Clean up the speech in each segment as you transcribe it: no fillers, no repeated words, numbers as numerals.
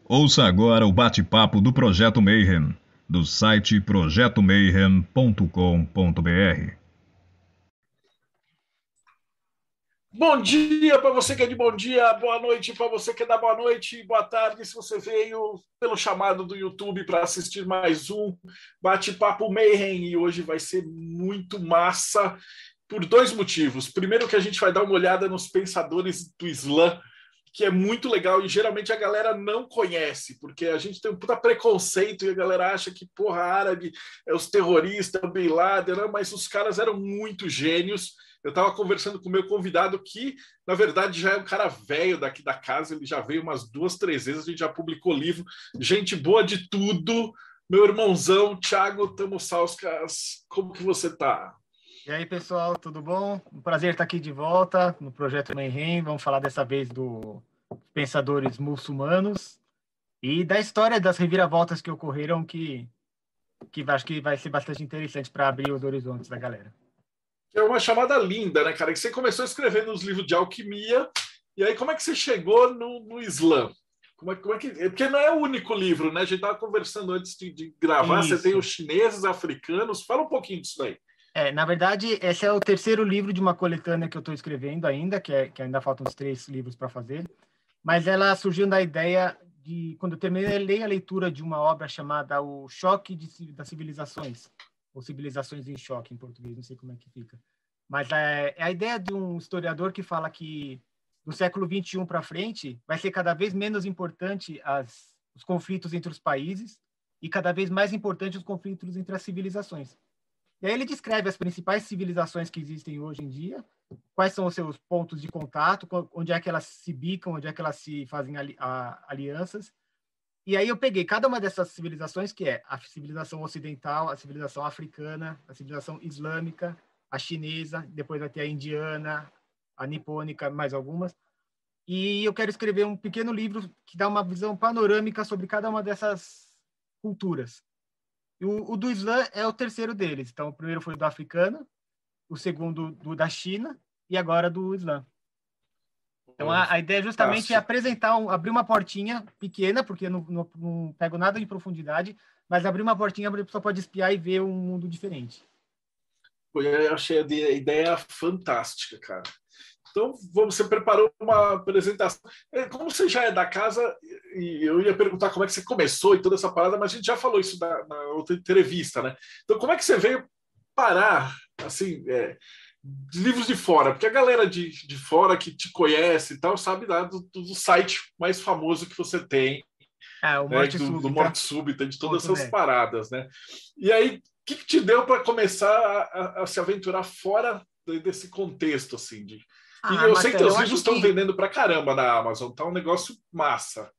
Ouça agora o bate-papo do Projeto Mayhem, do site projetomayhem.com.br. Bom dia para você que é de bom dia, boa noite para você que é da boa noite, boa tarde se você veio pelo chamado do YouTube para assistir mais um Bate-Papo Mayhem. E hoje vai ser muito massa por dois motivos. Primeiro que a gente vai dar uma olhada nos pensadores do Islã, que é muito legal e geralmente a galera não conhece, porque a gente tem um puta preconceito e a galera acha que, porra, árabe é os terroristas, é o Bin Laden, né? Mas os caras eram muito gênios. Eu estava conversando com o meu convidado que, na verdade, já é um cara velho daqui da casa, ele já veio umas 2, 3 vezes, a gente já publicou livro, gente boa de tudo. Meu irmãozão, Thiago Tamosauskas, como que você tá? E aí, pessoal, tudo bom? Um prazer estar aqui de volta no Projeto Mayhem. Vamos falar dessa vez dos pensadores muçulmanos e da história das reviravoltas que ocorreram, que acho que vai ser bastante interessante para abrir os horizontes da galera. É uma chamada linda, né, cara? Que você começou escrevendo os livros de alquimia, e aí como é que você chegou no Islã? Como é que... Porque não é o único livro, né? A gente estava conversando antes de gravar, Isso. Você tem os chineses, africanos, fala um pouquinho disso daí. Na verdade, esse é o terceiro livro de uma coletânea que eu estou escrevendo ainda, que ainda faltam uns 3 livros para fazer, mas ela surgiu da ideia de, quando eu terminei a leitura de uma obra chamada O Choque das Civilizações, ou Civilizações em Choque, em português, não sei como é que fica. Mas é a ideia de um historiador que fala que do século XXI para frente vai ser cada vez menos importante os conflitos entre os países e cada vez mais importante os conflitos entre as civilizações. E aí ele descreve as principais civilizações que existem hoje em dia, quais são os seus pontos de contato, onde é que elas se bicam, onde é que elas se fazem alianças. E aí eu peguei cada uma dessas civilizações, que é a civilização ocidental, a civilização africana, a civilização islâmica, a chinesa, depois vai ter a indiana, a nipônica, mais algumas. E eu quero escrever um pequeno livro que dá uma visão panorâmica sobre cada uma dessas culturas. E o do Islã é o terceiro deles. Então, o primeiro foi o do africano, o segundo do da China e agora do Islã. Então, a ideia justamente é apresentar, abrir uma portinha pequena, porque eu não pego nada de profundidade, mas abrir uma portinha para a pessoa pode espiar e ver um mundo diferente. Eu achei a ideia fantástica, cara. Então, você preparou uma apresentação. Como você já é da casa, e eu ia perguntar como é que você começou e toda essa parada, mas a gente já falou isso na outra entrevista, né? Então, como é que você veio parar, assim, de livros de fora? Porque a galera de fora que te conhece e tal, sabe do site mais famoso que você tem, o né? Morte Súbita. Do Morte Súbita, de todas essas paradas, né? E aí, o que te deu para começar a se aventurar fora desse contexto, assim, de... E eu Marcelo, sei que teus livros estão vendendo pra caramba na Amazon, tá um negócio massa.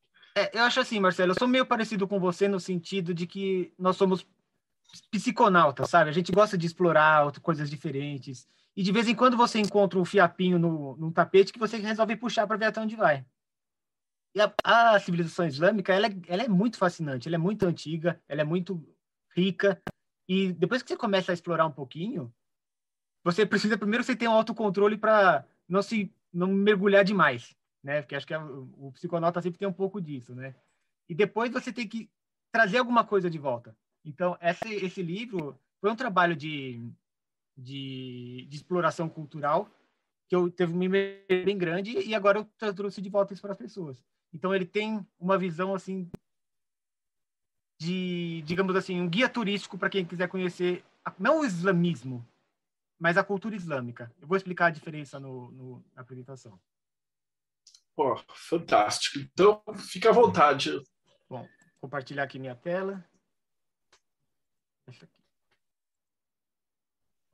Eu acho assim, Marcelo, eu sou meio parecido com você no sentido de que nós somos psiconautas, sabe? A gente gosta de explorar coisas diferentes. E de vez em quando você encontra um fiapinho num tapete que você resolve puxar para ver até onde vai. E a civilização islâmica, ela é muito fascinante, ela é muito antiga, ela é muito rica. E depois que você começa a explorar um pouquinho, você precisa primeiro você ter um autocontrole para não mergulhar demais, né? Porque acho que o psiconauta sempre tem um pouco disso, né? E depois você tem que trazer alguma coisa de volta. Então, esse livro foi um trabalho de exploração cultural que eu teve uma bem grande e agora eu trouxe de volta isso para as pessoas. Então, ele tem uma visão, assim, digamos assim, um guia turístico para quem quiser conhecer, não o islamismo, mas a cultura islâmica. Eu vou explicar a diferença na apresentação. Pô, fantástico. Então, fica à vontade. Bom, compartilhar aqui minha tela.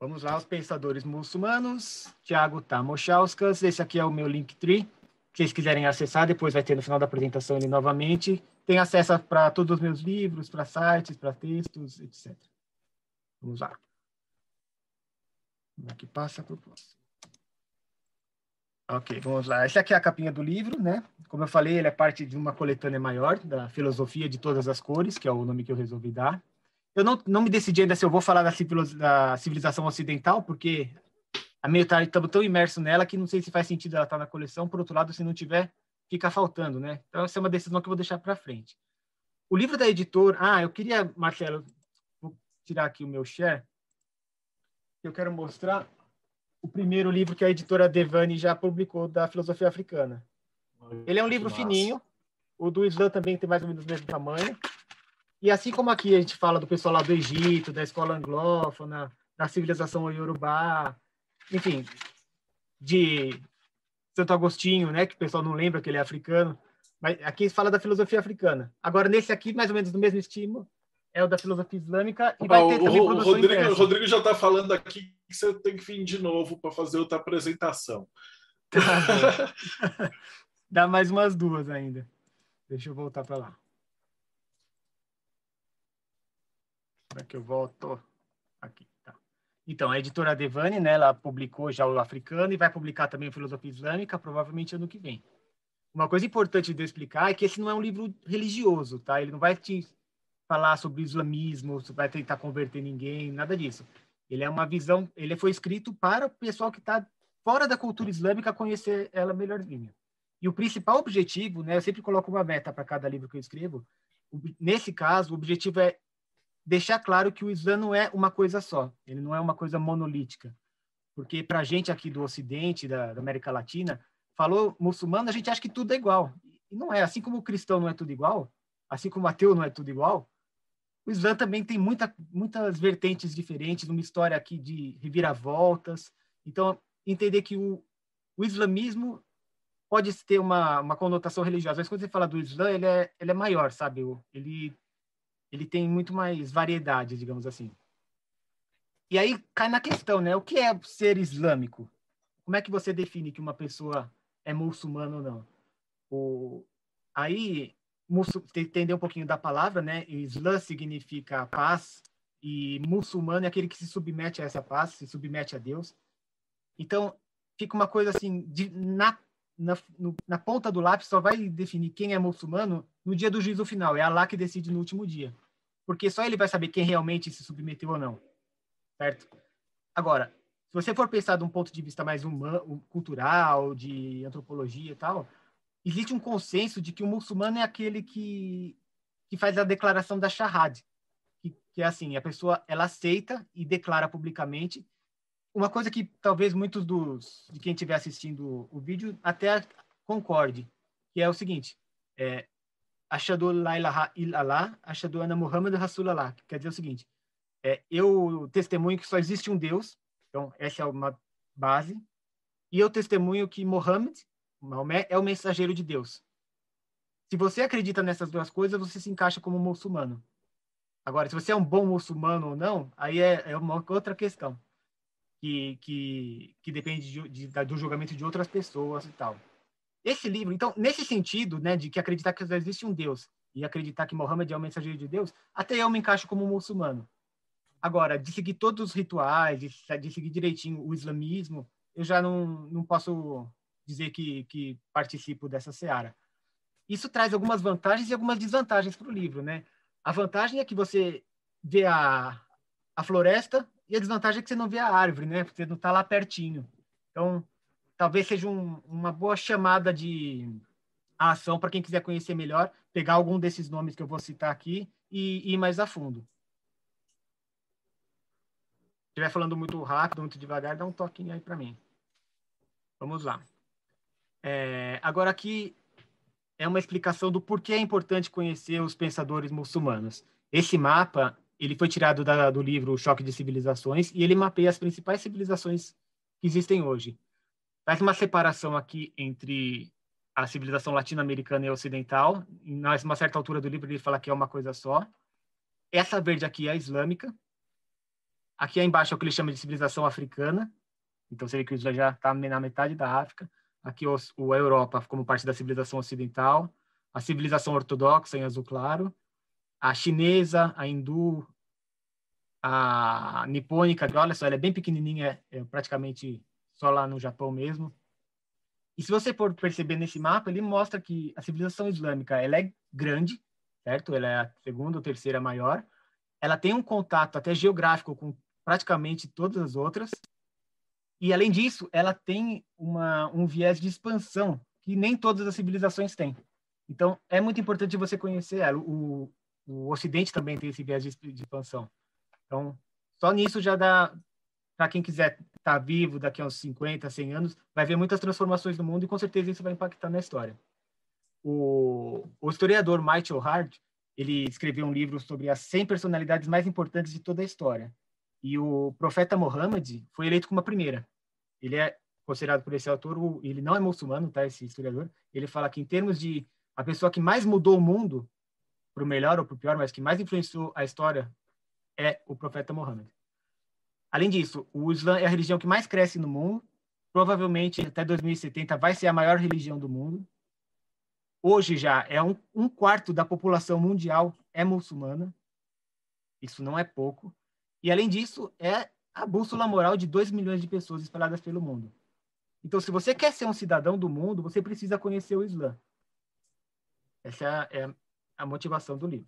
Vamos lá, os pensadores muçulmanos. Thiago Tamosauskas. Esse aqui é o meu Linktree. Se vocês quiserem acessar, depois vai ter no final da apresentação ele novamente. Tem acesso para todos os meus livros, para sites, para textos, etc. Vamos lá. Aqui passa para o próximo. Ok, vamos lá. Essa aqui é a capinha do livro, né? Como eu falei, ele é parte de uma coletânea maior da Filosofia de Todas as Cores, que é o nome que eu resolvi dar. Eu não me decidi ainda se eu vou falar da civilização ocidental, porque a meio estamos tão imerso nela que não sei se faz sentido ela estar na coleção. Por outro lado, se não tiver, fica faltando, né? Então, essa é uma decisão que eu vou deixar para frente. O livro da editora... eu queria, Marcelo, vou tirar aqui o meu share. Eu quero mostrar o primeiro livro que a editora Devani já publicou da filosofia africana. Ele é um livro fininho, o do Islã também tem mais ou menos o mesmo tamanho. E assim como aqui a gente fala do pessoal lá do Egito, da escola anglófona, da civilização iorubá, enfim, de Santo Agostinho, né, que o pessoal não lembra que ele é africano, mas aqui fala da filosofia africana. Agora, nesse aqui, mais ou menos do mesmo estilo, é o da filosofia islâmica e vai ter também produção impressa. O Rodrigo já está falando aqui que você tem que vir de novo para fazer outra apresentação. Dá mais umas duas ainda. Deixa eu voltar para lá. Será que eu volto? Aqui, tá. Então, a editora Devani, né, ela publicou já o africano e vai publicar também a filosofia islâmica, provavelmente ano que vem. Uma coisa importante de eu explicar é que esse não é um livro religioso, tá? Ele não vai te falar sobre o islamismo, vai tentar converter ninguém, nada disso. Ele é uma visão, ele foi escrito para o pessoal que está fora da cultura islâmica conhecer ela melhorzinho. E o principal objetivo, né, eu sempre coloco uma meta para cada livro que eu escrevo. Nesse caso, o objetivo é deixar claro que o Islã não é uma coisa só, ele não é uma coisa monolítica. Porque para a gente aqui do Ocidente, da América Latina, falou muçulmano, a gente acha que tudo é igual. E não é. Assim como o cristão não é tudo igual, assim como o ateu não é tudo igual, o Islã também tem muitas vertentes diferentes, uma história aqui de reviravoltas. Então, entender que o islamismo pode ter uma conotação religiosa, mas quando você fala do Islã, ele é maior, sabe? Ele tem muito mais variedade, digamos assim. E aí cai na questão, né? O que é ser islâmico? Como é que você define que uma pessoa é muçulmana ou não? Aí, entender um pouquinho da palavra, né? Islã significa paz e muçulmano é aquele que se submete a essa paz, se submete a Deus. Então, fica uma coisa assim, na ponta do lápis só vai definir quem é muçulmano no dia do juízo final. É Allah que decide no último dia. Porque só ele vai saber quem realmente se submeteu ou não. Certo? Agora, se você for pensar de um ponto de vista mais humano, cultural, de antropologia e tal, existe um consenso de que o muçulmano é aquele que faz a declaração da Shahad, que é assim, a pessoa ela aceita e declara publicamente uma coisa que talvez muitos de quem estiver assistindo o vídeo até concorde, que é o seguinte, Ashhadu la ilaha illallah, Ashhadu anna Muhammad Rasulullah, que quer dizer o seguinte, eu testemunho que só existe um Deus, então essa é uma base, e eu testemunho que Maomé é o mensageiro de Deus. Se você acredita nessas duas coisas, você se encaixa como muçulmano. Agora, se você é um bom muçulmano ou não, aí é uma outra questão, que depende do julgamento de outras pessoas e tal. Esse livro, então, nesse sentido, né, de que acreditar que existe um Deus e acreditar que Mohammed é o mensageiro de Deus, até eu me encaixo como muçulmano. Agora, de seguir todos os rituais, de seguir direitinho o islamismo, eu já não posso dizer que participo dessa seara. Isso traz algumas vantagens e algumas desvantagens para o livro, né? A vantagem é que você vê a floresta e a desvantagem é que você não vê a árvore, né? Você não está lá pertinho. Então, talvez seja uma boa chamada de ação para quem quiser conhecer melhor, pegar algum desses nomes que eu vou citar aqui e ir mais a fundo. Se estiver falando muito rápido, muito devagar, dá um toquinho aí para mim. Vamos lá. Agora aqui é uma explicação do porquê é importante conhecer os pensadores muçulmanos. Esse mapa ele foi tirado do livro O Choque de Civilizações e ele mapeia as principais civilizações que existem hoje. Faz uma separação aqui entre a civilização latino-americana e ocidental. Em uma certa altura do livro ele fala que é uma coisa só. Essa verde aqui é a islâmica. Aqui embaixo é o que ele chama de civilização africana. Então, você vê que o Islã já está na metade da África. Aqui a Europa como parte da civilização ocidental. A civilização ortodoxa em azul claro. A chinesa, a hindu, a nipônica, olha só, ela é bem pequenininha, praticamente só lá no Japão mesmo. E se você for perceber nesse mapa, ele mostra que a civilização islâmica ela é grande, certo? Ela é a segunda ou terceira maior. Ela tem um contato até geográfico com praticamente todas as outras. E, além disso, ela tem um viés de expansão que nem todas as civilizações têm. Então, é muito importante você conhecer ela. O Ocidente também tem esse viés de expansão. Então, só nisso já dá, para quem quiser estar vivo daqui a uns 50, 100 anos, vai ver muitas transformações no mundo e com certeza isso vai impactar na história. O historiador Michael Hart, ele escreveu um livro sobre as 100 personalidades mais importantes de toda a história. E o profeta Mohammed foi eleito como a primeira. Ele é considerado por esse autor, ele não é muçulmano, tá, esse historiador. Ele fala que em termos de a pessoa que mais mudou o mundo, para o melhor ou para o pior, mas que mais influenciou a história, é o profeta Mohammed. Além disso, o Islã é a religião que mais cresce no mundo. Provavelmente, até 2070, vai ser a maior religião do mundo. Hoje já é um quarto da população mundial é muçulmana. Isso não é pouco. E, além disso, é a bússola moral de 2 milhões de pessoas espalhadas pelo mundo. Então, se você quer ser um cidadão do mundo, você precisa conhecer o Islã. Essa é a motivação do livro.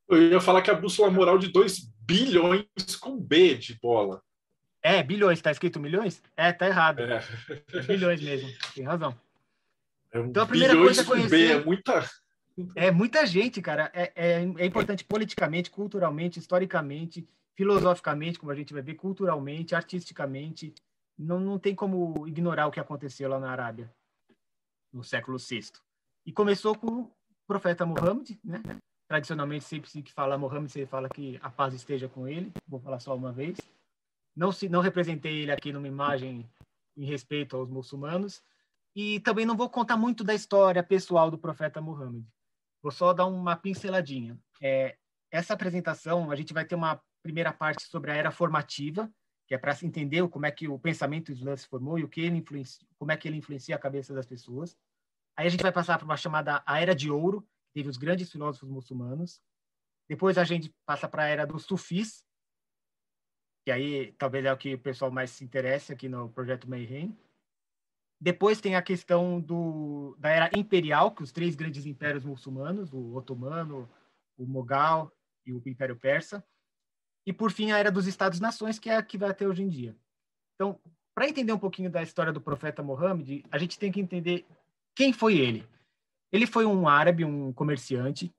Eu ia falar que a bússola moral de 2 bilhões com B de bola. Bilhões. Está escrito milhões? Tá errado. É bilhões mesmo. Tem razão. Então, a primeira coisa é conhecer... É muita gente, cara. É importante politicamente, culturalmente, historicamente, filosoficamente, como a gente vai ver, culturalmente, artisticamente. Não tem como ignorar o que aconteceu lá na Arábia, no século VI. E começou com o profeta Muhammad, né? Tradicionalmente, sempre que fala Muhammad, você fala que a paz esteja com ele. Vou falar só uma vez. Não representei ele aqui numa imagem em respeito aos muçulmanos. E também não vou contar muito da história pessoal do profeta Muhammad. Vou só dar uma pinceladinha. Essa apresentação, a gente vai ter uma primeira parte sobre a era formativa, que é para se entender como é que o pensamento islâmico se formou e como é que ele influencia a cabeça das pessoas. Aí a gente vai passar para uma chamada a Era de Ouro, que teve os grandes filósofos muçulmanos. Depois a gente passa para a Era dos Sufis, que aí talvez é o que o pessoal mais se interessa aqui no Projeto Mayhem. Depois tem a questão da Era Imperial, que os 3 grandes impérios muçulmanos, o Otomano, o Mogal e o Império Persa. E, por fim, a Era dos Estados-nações, que é a que vai até hoje em dia. Então, para entender um pouquinho da história do profeta Mohammed, a gente tem que entender quem foi ele. Ele foi um árabe, um comerciante,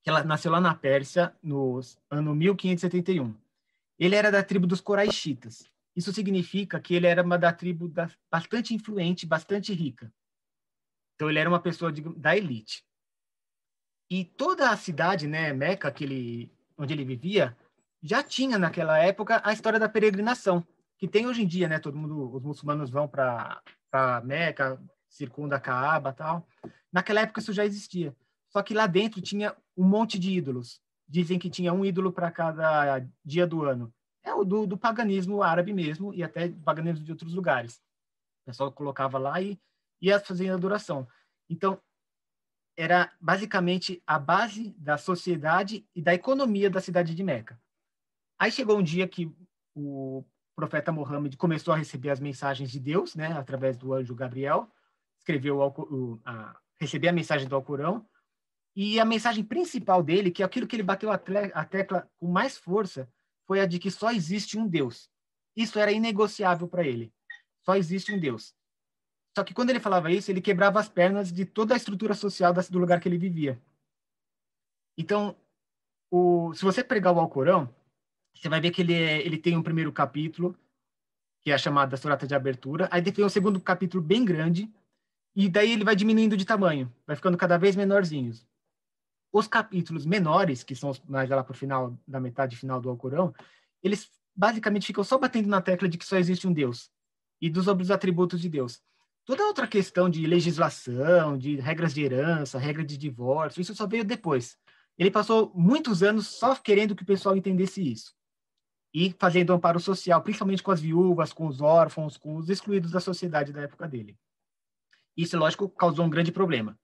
que nasceu lá na Pérsia, no ano 1571. Ele era da tribo dos Coraixitas. Isso significa que ele era da tribo bastante influente, bastante rica. Então, ele era uma pessoa da elite. E toda a cidade, né, Meca, onde ele vivia, já tinha naquela época a história da peregrinação, que tem hoje em dia, né? Os muçulmanos vão para Meca, circunda a Caaba, tal. Naquela época isso já existia. Só que lá dentro tinha um monte de ídolos. Dizem que tinha um ídolo para cada dia do ano. É o do paganismo árabe mesmo, e até paganismo de outros lugares. O pessoal colocava lá e ia fazendo adoração. Então, era basicamente a base da sociedade e da economia da cidade de Meca. Aí chegou um dia que o profeta Mohammed começou a receber as mensagens de Deus, né, através do anjo Gabriel, receber a mensagem do Alcorão, e a mensagem principal dele, que é aquilo que ele bateu a tecla com mais força, foi a de que só existe um Deus. Isso era inegociável para ele. Só existe um Deus. Só que quando ele falava isso, ele quebrava as pernas de toda a estrutura social do lugar que ele vivia. Então, se você pegar o Alcorão, você vai ver que ele tem um primeiro capítulo, que é a chamada Surata de Abertura, aí tem um segundo capítulo bem grande, e daí ele vai diminuindo de tamanho, vai ficando cada vez menorzinhos. Os capítulos menores, que são mais lá para o final, da metade final do Alcorão, eles basicamente ficam só batendo na tecla de que só existe um Deus e dos atributos de Deus. Toda outra questão de legislação, de regras de herança, regra de divórcio, isso só veio depois. Ele passou muitos anos só querendo que o pessoal entendesse isso. E fazendo amparo social, principalmente com as viúvas, com os órfãos, com os excluídos da sociedade da época dele. Isso, lógico, causou um grande problema.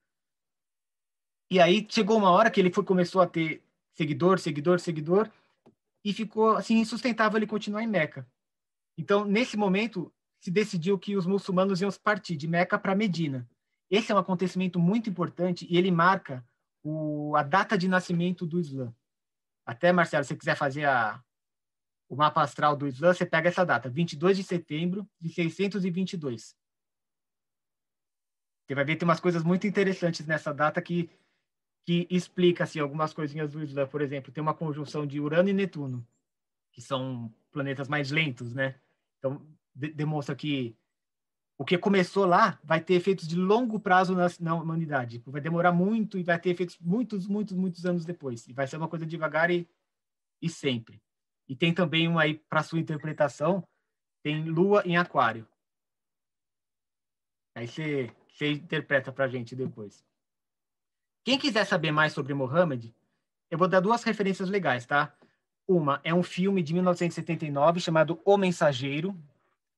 E aí chegou uma hora que ele começou a ter seguidor, e ficou assim insustentável ele continuar em Meca. Então, nesse momento, se decidiu que os muçulmanos iam partir de Meca para Medina. Esse é um acontecimento muito importante e ele marca a data de nascimento do Islã. Até, Marcelo, se você quiser fazer o mapa astral do Islã, você pega essa data, 22 de setembro de 622. Você vai ver que tem umas coisas muito interessantes nessa data que explica assim, algumas coisinhas do Islã. Por exemplo, tem uma conjunção de Urano e Netuno, que são planetas mais lentos, né? Então, demonstra que o que começou lá vai ter efeitos de longo prazo na humanidade. Vai demorar muito e vai ter efeitos muitos anos depois. E vai ser uma coisa devagar e sempre. E tem também um aí, para sua interpretação, tem Lua em Aquário. Aí você interpreta para a gente depois. Quem quiser saber mais sobre Mohammed, eu vou dar duas referências legais, tá? Uma é um filme de 1979 chamado O Mensageiro.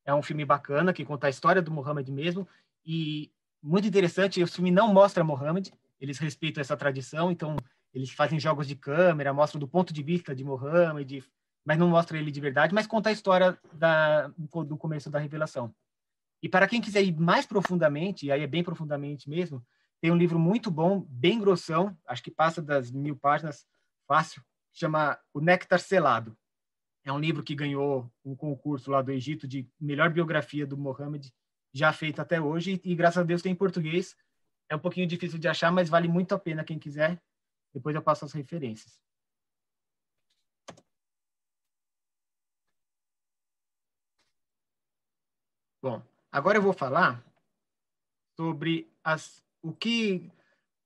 É um filme bacana que conta a história do Mohammed mesmo e muito interessante. O filme não mostra Mohammed, eles respeitam essa tradição, então eles fazem jogos de câmera, mostram do ponto de vista de Mohammed, mas não mostra ele de verdade, mas conta a história do começo da revelação. E para quem quiser ir mais profundamente, e aí é bem profundamente mesmo, tem um livro muito bom, bem grossão, acho que passa das 1000 páginas, fácil, chama O Néctar Selado. É um livro que ganhou um concurso lá do Egito de melhor biografia do Mohammed já feita até hoje, e graças a Deus tem em português. É um pouquinho difícil de achar, mas vale muito a pena quem quiser. Depois eu passo as referências. Bom, agora eu vou falar sobre o que...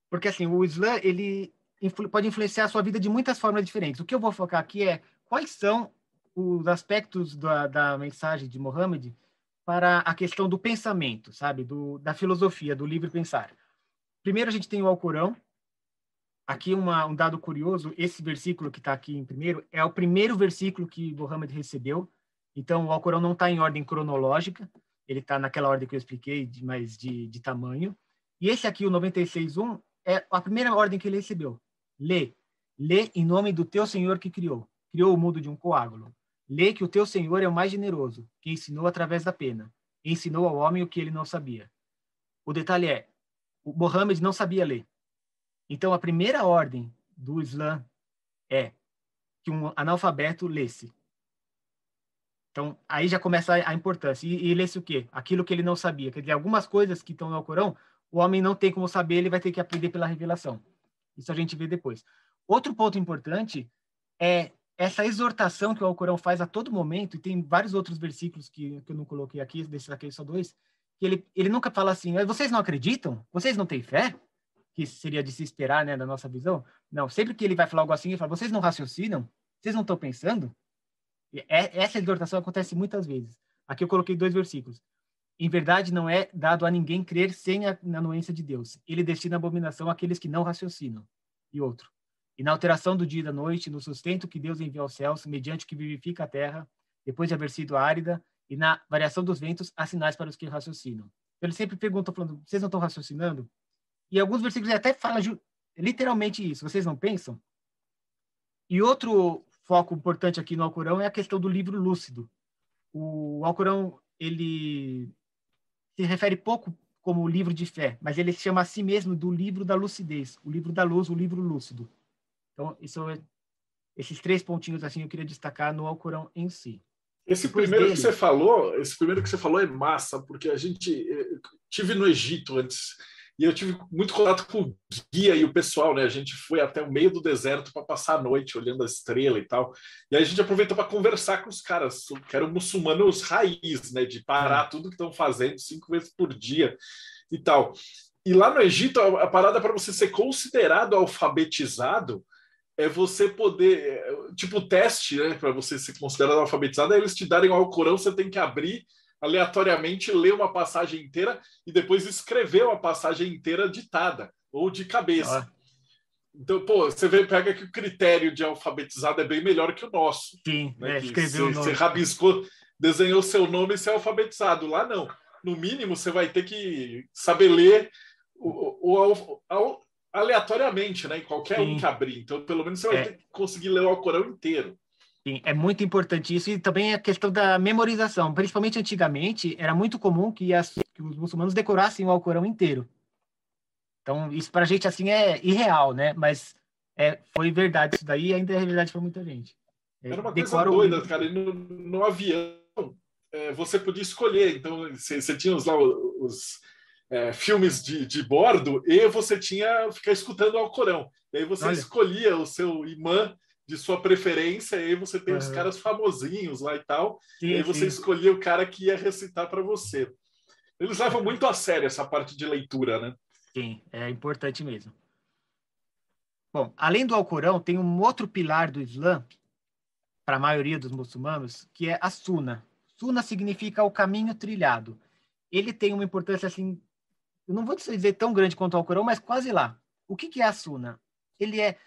Porque, assim, o Islã, ele pode influenciar a sua vida de muitas formas diferentes. O que eu vou focar aqui é quais são os aspectos da mensagem de Mohammed para a questão do pensamento, sabe? Da filosofia, do livre pensar. Primeiro, a gente tem o Alcorão. Aqui um dado curioso, esse versículo que está aqui em primeiro é o primeiro versículo que Mohammed recebeu. Então, o Alcorão não está em ordem cronológica, ele está naquela ordem que eu expliquei, mas de tamanho. E esse aqui, o 96.1, é a primeira ordem que ele recebeu. Lê em nome do teu Senhor que criou o mundo de um coágulo. Lê que o teu Senhor é o mais generoso, que ensinou através da pena. E ensinou ao homem o que ele não sabia. O detalhe é, o Mohammed não sabia ler. Então, a primeira ordem do Islã é que um analfabeto lesse. Então, aí já começa a importância. E lesse o quê? Aquilo que ele não sabia. Quer dizer, algumas coisas que estão no Alcorão, o homem não tem como saber, ele vai ter que aprender pela revelação. Isso a gente vê depois. Outro ponto importante é essa exortação que o Alcorão faz a todo momento, e tem vários outros versículos que eu não coloquei aqui, desses aqui só dois, que ele nunca fala assim, vocês não acreditam? Vocês não têm fé? Que seria de se esperar, né, da nossa visão. Não, sempre que ele vai falar algo assim, ele fala, vocês não raciocinam? Vocês não estão pensando? Essa exortação acontece muitas vezes. Aqui eu coloquei 2 versículos. Em verdade, não é dado a ninguém crer sem na anuência de Deus. Ele destina a abominação àqueles que não raciocinam. E outro. E na alteração do dia e da noite, no sustento que Deus envia aos céus, mediante que vivifica a terra, depois de haver sido árida, e na variação dos ventos, há sinais para os que raciocinam. Então, ele sempre pergunta, falando, vocês não estão raciocinando? E alguns versículos ele até fala literalmente isso. Vocês não pensam? E outro foco importante aqui no Alcorão é a questão do livro lúcido. O Alcorão, ele se refere pouco como livro de fé, mas ele chama a si mesmo do livro da lucidez, o livro da luz, o livro lúcido. Então, esses 3 pontinhos assim eu queria destacar no Alcorão em si. Esse primeiro que você falou é massa, porque a gente tive no Egito antes e eu tive muito contato com o guia e o pessoal, né? A gente foi até o meio do deserto para passar a noite olhando a estrela e tal. E aí a gente aproveitou para conversar com os caras, que eram muçulmanos raiz, né? De parar tudo que estão fazendo 5 vezes por dia e tal. E lá no Egito, a parada para você ser considerado alfabetizado é você poder, tipo o teste, né? Para você ser considerado alfabetizado, é eles te darem o Alcorão, você tem que abrir aleatoriamente, ler uma passagem inteira e depois escrever uma passagem inteira ditada ou de cabeça. Então, pô, você pega que o critério de alfabetizado é bem melhor que o nosso. Sim, né? Escreveu o nome. Você rabiscou, desenhou seu nome e você é alfabetizado. Lá não. No mínimo, você vai ter que saber ler aleatoriamente, né? Em qualquer um que abrir. Então, pelo menos você vai ter que conseguir ler o Alcorão inteiro. Sim, é muito importante isso, e também a questão da memorização. Principalmente antigamente, era muito comum que os muçulmanos decorassem o Alcorão inteiro. Então, isso para a gente assim é irreal, né? Mas foi verdade isso daí, e ainda é realidade para muita gente. Era uma coisa doida, cara. E no avião, você podia escolher. Então, você tinha lá os filmes de bordo, e você tinha que ficar escutando o Alcorão. E aí você escolhia o seu imã de sua preferência, e aí você tem os caras famosinhos lá e tal, Sim, e aí você sim. escolhia o cara que ia recitar para você. Eles levam muito a sério essa parte de leitura, né? Sim, é importante mesmo. Bom, além do Alcorão, tem um outro pilar do Islã, para a maioria dos muçulmanos, que é a Sunna. Sunna significa o caminho trilhado. Ele tem uma importância, assim, eu não vou dizer tão grande quanto o Alcorão, mas quase lá. O que é a Sunna? Ele é,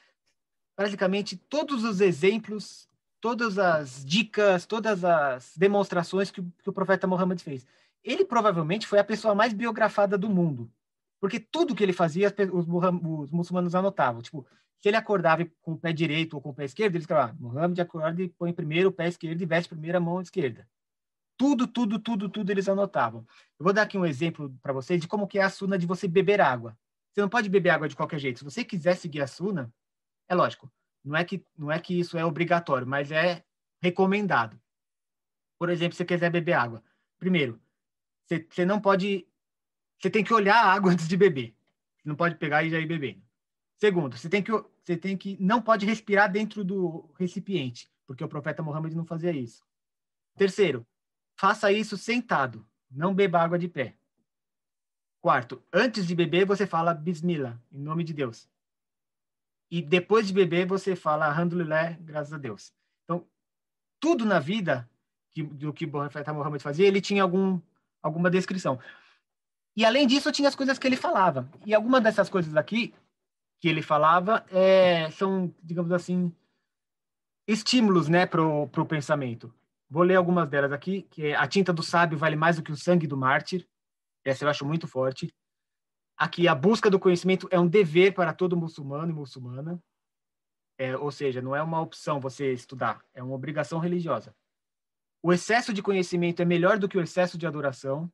basicamente, todos os exemplos, todas as dicas, todas as demonstrações que o profeta Muhammad fez. Ele provavelmente foi a pessoa mais biografada do mundo, porque tudo que ele fazia, os muçulmanos anotavam. Tipo, se ele acordava com o pé direito ou com o pé esquerdo, eles falavam, Muhammad acorda e põe primeiro o pé esquerdo e veste primeiro a mão esquerda. Tudo eles anotavam. Eu vou dar aqui um exemplo para vocês de como que é a suna de você beber água. Você não pode beber água de qualquer jeito. Se você quiser seguir a suna, é lógico, não é que isso é obrigatório, mas é recomendado. Por exemplo, se você quiser beber água, primeiro, você não pode, você tem que olhar a água antes de beber. Você não pode pegar e já ir bebendo. Segundo, você tem que não pode respirar dentro do recipiente, porque o profeta Muhammad não fazia isso. Terceiro, faça isso sentado, não beba água de pé. Quarto, antes de beber você fala Bismillah, em nome de Deus. E depois de beber você fala Alhamdulillah, graças a Deus. Então, tudo na vida do que o profeta Muhammad fazia, ele tinha alguma descrição. E além disso, tinha as coisas que ele falava. E algumas dessas coisas aqui que ele falava são, digamos assim, estímulos, né, pro pensamento. Vou ler algumas delas aqui, que é a tinta do sábio vale mais do que o sangue do mártir. Essa eu acho muito forte. Aqui, a busca do conhecimento é um dever para todo muçulmano e muçulmana. Ou seja, não é uma opção você estudar, é uma obrigação religiosa. O excesso de conhecimento é melhor do que o excesso de adoração.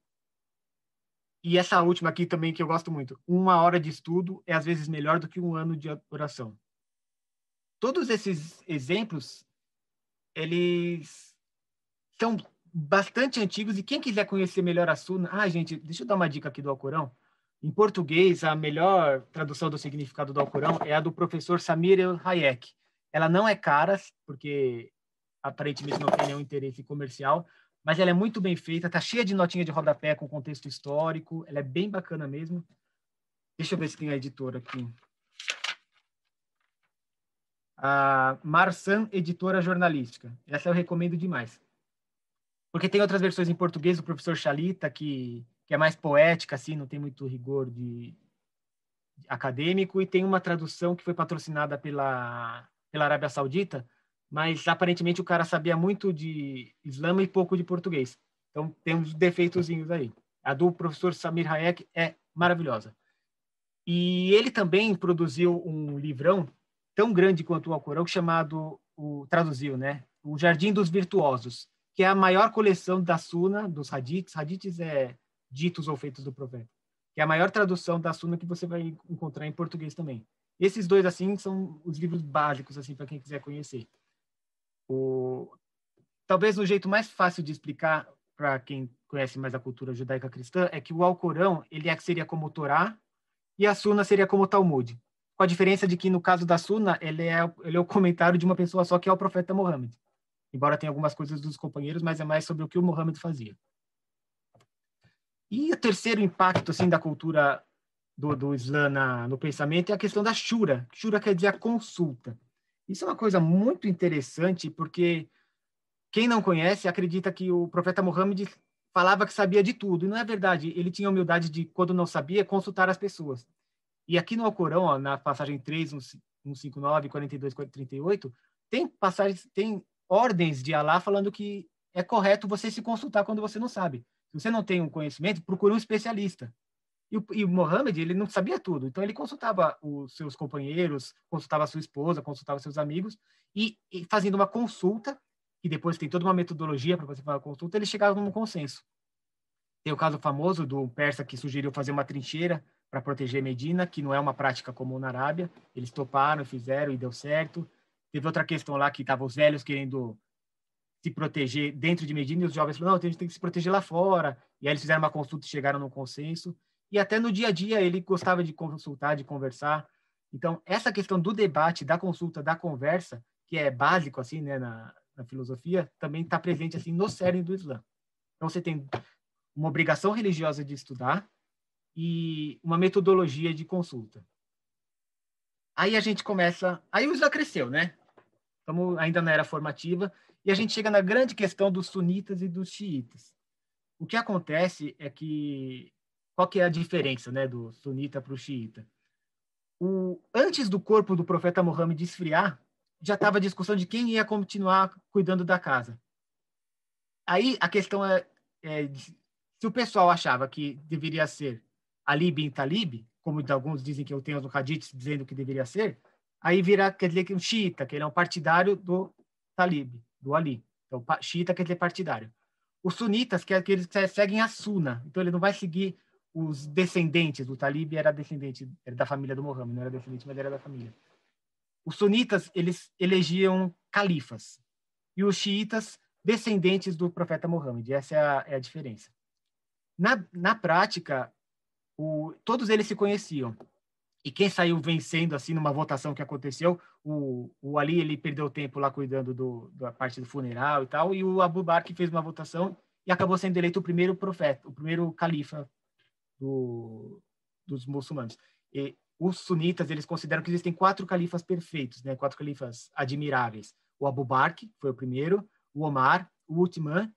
E essa última aqui também, que eu gosto muito. 1 hora de estudo é, às vezes, melhor do que 1 ano de adoração. Todos esses exemplos, eles são bastante antigos, e quem quiser conhecer melhor a Sunna... gente, deixa eu dar uma dica aqui do Alcorão. Em português, a melhor tradução do significado do Alcorão é a do professor Samir El-Hayek. Ela não é cara, porque aparentemente não tem nenhum interesse comercial, mas ela é muito bem feita, tá cheia de notinha de rodapé com contexto histórico, ela é bem bacana mesmo. Deixa eu ver se tem a editora aqui. A Marsan Editora Jornalística. Essa eu recomendo demais. Porque tem outras versões em português do professor Chalita, que é mais poética, assim, não tem muito rigor de acadêmico, e tem uma tradução que foi patrocinada pela Arábia Saudita, mas aparentemente o cara sabia muito de Islã e pouco de português. Então tem uns defeitozinhos aí. A do professor Samir Hayek é maravilhosa. E ele também produziu um livrão tão grande quanto o Alcorão, chamado, traduziu, né? O Jardim dos Virtuosos, que é a maior coleção da Sunna, dos hadiths. Hadiths é ditos ou feitos do profeta. Que é a maior tradução da Sunna que você vai encontrar em português também. Esses dois, assim, são os livros básicos, assim, para quem quiser conhecer. Talvez o jeito mais fácil de explicar para quem conhece mais a cultura judaica cristã é que o Alcorão, ele seria como o Torá e a Sunna seria como o Talmud. Com a diferença de que, no caso da Sunna, ele é o comentário de uma pessoa só, que é o profeta Muhammad. Embora tenha algumas coisas dos companheiros, mas é mais sobre o que o Muhammad fazia. E o terceiro impacto, assim, da cultura do Islã no pensamento é a questão da shura. Shura quer dizer a consulta. Isso é uma coisa muito interessante, porque quem não conhece acredita que o profeta Muhammad falava que sabia de tudo. E não é verdade. Ele tinha a humildade de, quando não sabia, consultar as pessoas. E aqui no Alcorão, ó, na passagem 3, 159, 42, 38, tem passagens, tem ordens de Alá falando que é correto você se consultar quando você não sabe. Se você não tem um conhecimento, procure um especialista. E o Muhammad, ele não sabia tudo. Então, ele consultava os seus companheiros, consultava a sua esposa, consultava seus amigos, e fazendo uma consulta, e depois tem toda uma metodologia para você fazer a consulta, ele chegava num consenso. Tem o caso famoso do persa que sugeriu fazer uma trincheira para proteger Medina, que não é uma prática comum na Arábia. Eles toparam, fizeram e deu certo. Teve outra questão lá que estavam os velhos querendo se proteger dentro de Medina, e os jovens falaram, não, a gente tem que se proteger lá fora. E aí eles fizeram uma consulta e chegaram num consenso. e até no dia a dia ele gostava de consultar, de conversar. Então, essa questão do debate, da consulta, da conversa, que é básico assim, né, na filosofia, também está presente assim no cerne do Islã. Então, você tem uma obrigação religiosa de estudar e uma metodologia de consulta. Aí a gente começa... Aí o Islã cresceu, né? Estamos ainda na era formativa, e a gente chega na grande questão dos sunitas e dos xiitas. O que acontece é que... Qual que é a diferença, né, do sunita para o xiita? Antes do corpo do profeta Muhammad esfriar, já estava a discussão de quem ia continuar cuidando da casa. Aí a questão se o pessoal achava que deveria ser Ali bin Talib, como alguns dizem que eu tenho no Hadith dizendo que deveria ser, aí quer dizer que um xiita, que ele é um partidário do Talib, do Ali. Então, xiita quer dizer partidário. Os sunitas, que é aqueles que seguem a Sunna. Então, ele não vai seguir os descendentes. O Talib era descendente, era da família do Muhammad, não era descendente, mas era da família. Os sunitas, eles elegiam califas. E os xiitas, descendentes do profeta Muhammad. Essa é a diferença. Na prática, todos eles se conheciam. E quem saiu vencendo, assim, numa votação que aconteceu, o Ali, ele perdeu tempo lá cuidando da parte do funeral e tal, e o Abu Bakr fez uma votação e acabou sendo eleito o primeiro profeta, o primeiro califa dos muçulmanos. E os sunitas, eles consideram que existem 4 califas perfeitos, né? 4 califas admiráveis. O Abu Bakr foi o primeiro, o Omar, o Uthman,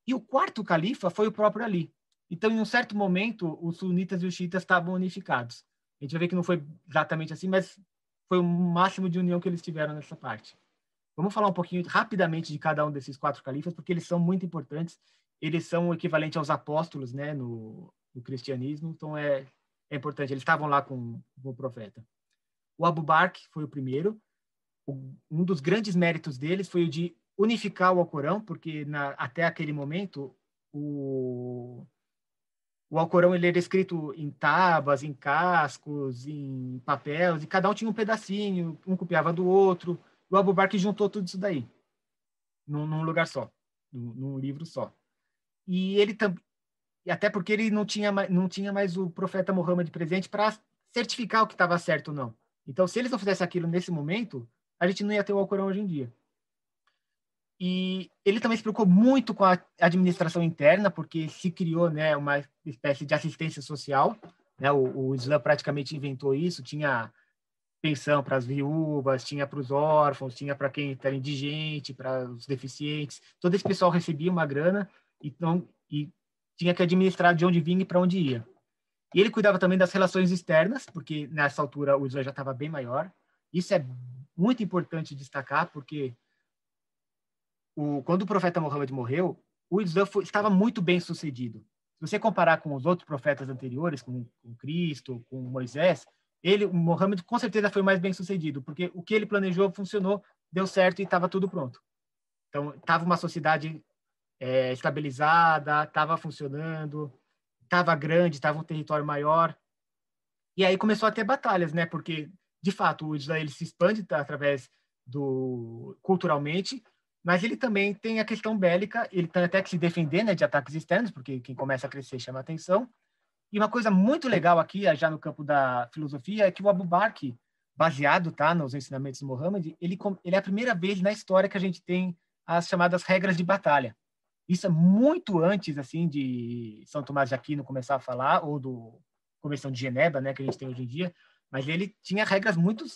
e o 4º califa foi o próprio Ali. Então, em um certo momento, os sunitas e os xiitas estavam unificados. A gente vai ver que não foi exatamente assim, mas foi o máximo de união que eles tiveram nessa parte. Vamos falar um pouquinho rapidamente de cada um desses 4 califas, porque eles são muito importantes. Eles são o equivalente aos apóstolos, né, no cristianismo, então é importante. Eles estavam lá com o profeta. O Abu Bakr foi o primeiro. Um dos grandes méritos deles foi o de unificar o Alcorão, porque até aquele momento o Alcorão ele era escrito em tábuas, em cascos, em papéis, e cada um tinha um pedacinho, um copiava do outro. O Abu Bakr juntou tudo isso daí, num lugar só, num livro só. E ele também, até porque ele não tinha mais o profeta Muhammad presente para certificar o que estava certo ou não. Então, se eles não fizessem aquilo nesse momento, a gente não ia ter o Alcorão hoje em dia. E ele também se preocupou muito com a administração interna, porque se criou, né, uma espécie de assistência social. Né? O Islã praticamente inventou isso. Tinha pensão para as viúvas, tinha para os órfãos, tinha para quem era indigente, para os deficientes. Todo esse pessoal recebia uma grana e tinha que administrar de onde vinha e para onde ia. E ele cuidava também das relações externas, porque nessa altura o Islã já estava bem maior. Isso é muito importante destacar, porque quando o profeta Muhammad morreu, o Islã estava muito bem sucedido. Se você comparar com os outros profetas anteriores, com Cristo, com Moisés, o Muhammad com certeza foi mais bem sucedido, porque o que ele planejou funcionou, deu certo e estava tudo pronto. Então, estava uma sociedade estabilizada, estava funcionando, estava grande, estava um território maior. E aí começou a ter batalhas, né? Porque, de fato, o Islã ele se expande através culturalmente, mas ele também tem a questão bélica, ele tem até que se defender, né, de ataques externos, porque quem começa a crescer chama atenção. E uma coisa muito legal aqui, já no campo da filosofia, é que o Abu Bakr, baseado nos ensinamentos do Muhammad, ele é a primeira vez na história que a gente tem as chamadas regras de batalha. Isso é muito antes assim de São Tomás de Aquino começar a falar, ou do Convenção de Genebra, né, que a gente tem hoje em dia, mas ele tinha regras muito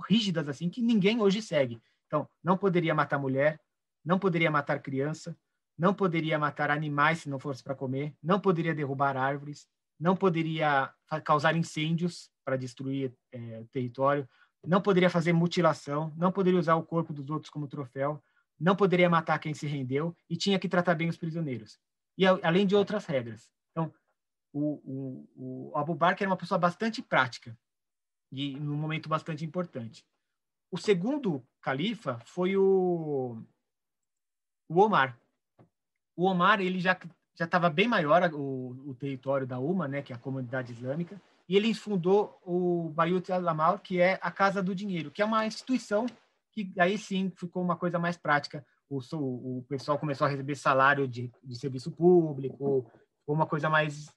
rígidas assim que ninguém hoje segue. Então, não poderia matar mulher, não poderia matar criança, não poderia matar animais se não fosse para comer, não poderia derrubar árvores, não poderia causar incêndios para destruir o território, não poderia fazer mutilação, não poderia usar o corpo dos outros como troféu, não poderia matar quem se rendeu e tinha que tratar bem os prisioneiros. E além de outras regras. Então, o Abu Bakr era uma pessoa bastante prática e num momento bastante importante. O segundo califa foi o Omar. O Omar ele já estava bem maior o território da UMA, né, que é a comunidade islâmica, e ele fundou o Bayut al-Amal, que é a Casa do Dinheiro, que é uma instituição que aí sim ficou uma coisa mais prática. O pessoal começou a receber salário de serviço público, ou uma coisa mais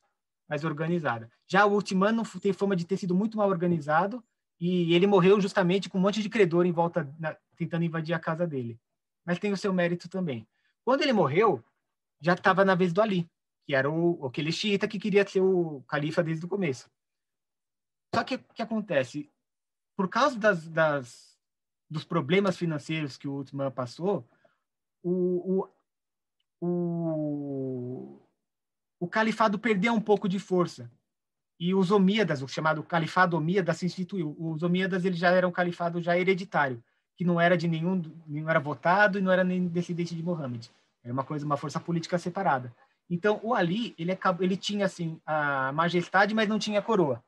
mais organizada. Já o Uthman tem fama de ter sido muito mal organizado e ele morreu justamente com um monte de credor em volta, tentando invadir a casa dele. Mas tem o seu mérito também. Quando ele morreu, já estava na vez do Ali, que era aquele xiita que queria ser o califa desde o começo. Só que o que acontece? Por causa dos problemas financeiros que o Uthman passou, o califado perdeu um pouco de força. E os omíadas, o chamado califado omíada, se instituiu. Os omíadas eles já eram um califado já hereditário, que não era de nenhum, não era votado e não era nem descendente de Mohammed. Era uma força política separada. Então, o Ali, ele tinha assim a majestade, mas não tinha coroa.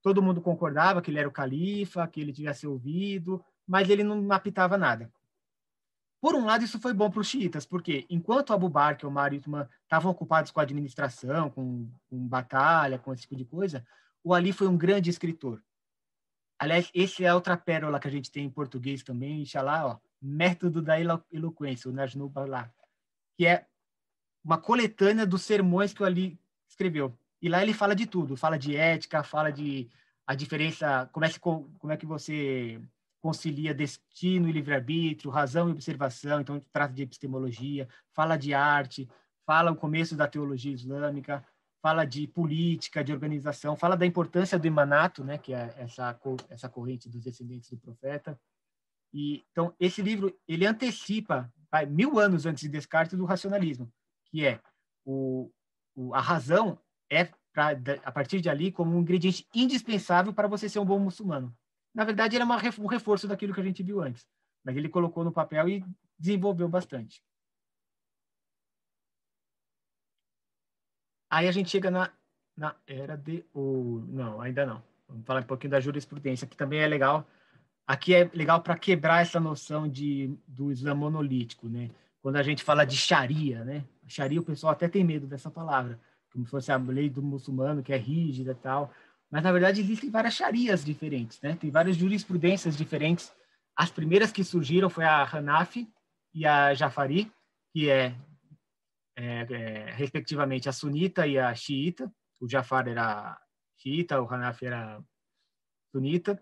Todo mundo concordava que ele era o califa, que ele devia ser ouvido, mas ele não apitava nada. Por um lado, isso foi bom para os xiitas, porque enquanto Abu Bakr, Omar e Uthman estavam ocupados com a administração, com batalha, com esse tipo de coisa, o Ali foi um grande escritor. Aliás, esse é outra pérola que a gente tem em português também, Inshallah, Método da Eloquência, o Najnu Balagh, que é uma coletânea dos sermões que o Ali escreveu. E lá ele fala de tudo, fala de ética, fala de a diferença, como é que você concilia destino e livre-arbítrio, razão e observação, então trata de epistemologia, fala de arte, fala o começo da teologia islâmica, fala de política, de organização, fala da importância do imanato, né, que é essa corrente dos descendentes do profeta. E então esse livro ele antecipa 1000 anos antes de Descartes do racionalismo, que é a razão a partir de ali como um ingrediente indispensável para você ser um bom muçulmano. Na verdade, ele é um reforço daquilo que a gente viu antes, mas ele colocou no papel e desenvolveu bastante. Aí a gente chega na era de ouro. Não, ainda não. Vamos falar um pouquinho da jurisprudência, que também é legal. Aqui é legal para quebrar essa noção do Islã monolítico, né? Quando a gente fala de Sharia, né? Sharia, o pessoal até tem medo dessa palavra, como se fosse a lei do muçulmano, que é rígida e tal. Mas, na verdade, existem várias Sharias diferentes, né? Tem várias jurisprudências diferentes. As primeiras que surgiram foi a Hanafi e a Jafari, que respectivamente, a sunita e a xiita. O Jafar era xiita, o Hanafi era sunita.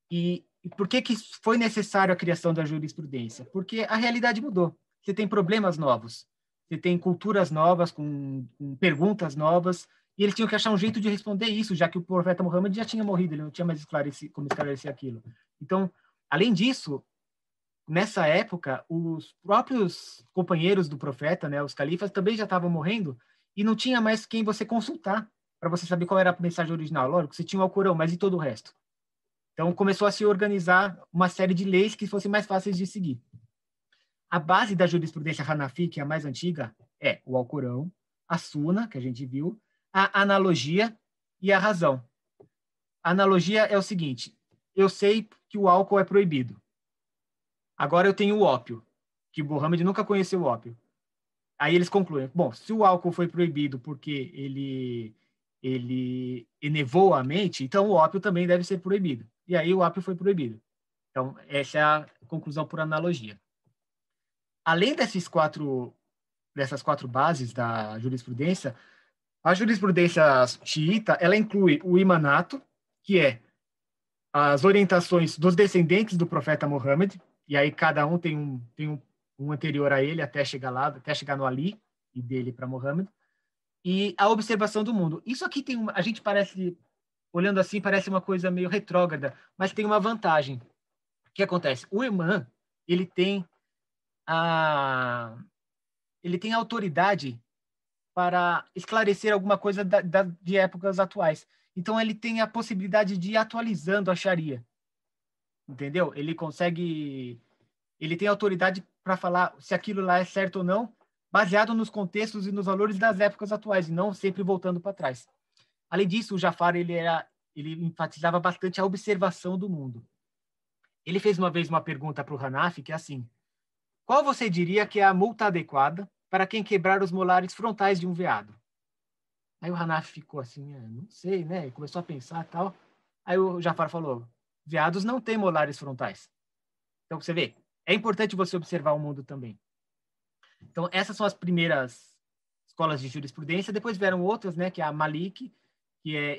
E por que foi necessário a criação da jurisprudência? Porque a realidade mudou. Você tem problemas novos, você tem culturas novas, com perguntas novas, e eles tinham que achar um jeito de responder isso, já que o profeta Muhammad já tinha morrido, ele não tinha mais como esclarecer aquilo. Então, além disso, nessa época, os próprios companheiros do profeta, né, os califas, também já estavam morrendo, e não tinha mais quem você consultar para você saber qual era a mensagem original. Lógico, você tinha o Alcorão, mas e todo o resto? Então, começou a se organizar uma série de leis que fossem mais fáceis de seguir. A base da jurisprudência Hanafi, que é a mais antiga, é o Alcorão, a Suna, que a gente viu, a analogia e a razão. A analogia é o seguinte: eu sei que o álcool é proibido. Agora eu tenho o ópio, que Muhammad nunca conheceu o ópio. Aí eles concluem: bom, se o álcool foi proibido porque ele enevou a mente, então o ópio também deve ser proibido. E aí o ópio foi proibido. Então, essa é a conclusão por analogia. Além dessas quatro bases da jurisprudência, a jurisprudência xiita, ela inclui o imanato, que é as orientações dos descendentes do profeta Muhammad, e aí cada um tem um anterior a ele até chegar lá, até chegar no Ali e dele para Muhammad, e a observação do mundo. Isso aqui a gente parece, olhando assim, parece uma coisa meio retrógrada, mas tem uma vantagem. O que acontece? O imã, ele tem a autoridade para esclarecer alguma coisa de épocas atuais. Então, ele tem a possibilidade de ir atualizando a Sharia. Entendeu? Ele tem autoridade para falar se aquilo lá é certo ou não, baseado nos contextos e nos valores das épocas atuais, e não sempre voltando para trás. Além disso, o Jafar ele enfatizava bastante a observação do mundo. Ele fez uma vez uma pergunta para o Hanafi, que é assim: qual você diria que é a multa adequada para quem quebrar os molares frontais de um veado? Aí o Hanafi ficou assim, não sei, né? Ele começou a pensar e tal. Aí o Jafar falou: veados não têm molares frontais. Então, você vê, é importante você observar o mundo também. Então, essas são as primeiras escolas de jurisprudência. Depois vieram outras, né, que é a Malik,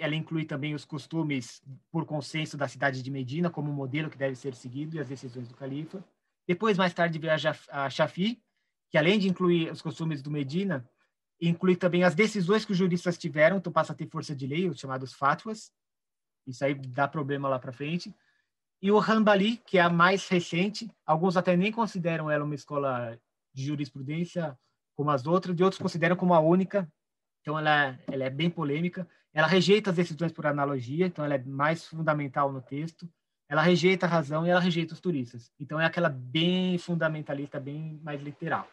ela inclui também os costumes por consenso da cidade de Medina como modelo que deve ser seguido e as decisões do califa. Depois, mais tarde, veio a Shafi, que além de incluir os costumes do Medina, inclui também as decisões que os juristas tiveram, então passa a ter força de lei, os chamados fatwas. Isso aí dá problema lá para frente. E o Hanbali, que é a mais recente, alguns até nem consideram ela uma escola de jurisprudência como as outras, e outros consideram como a única. Então, ela é bem polêmica. Ela rejeita as decisões por analogia, então ela é mais fundamental no texto. Ela rejeita a razão e ela rejeita os turistas. Então, é aquela bem fundamentalista, bem mais literal.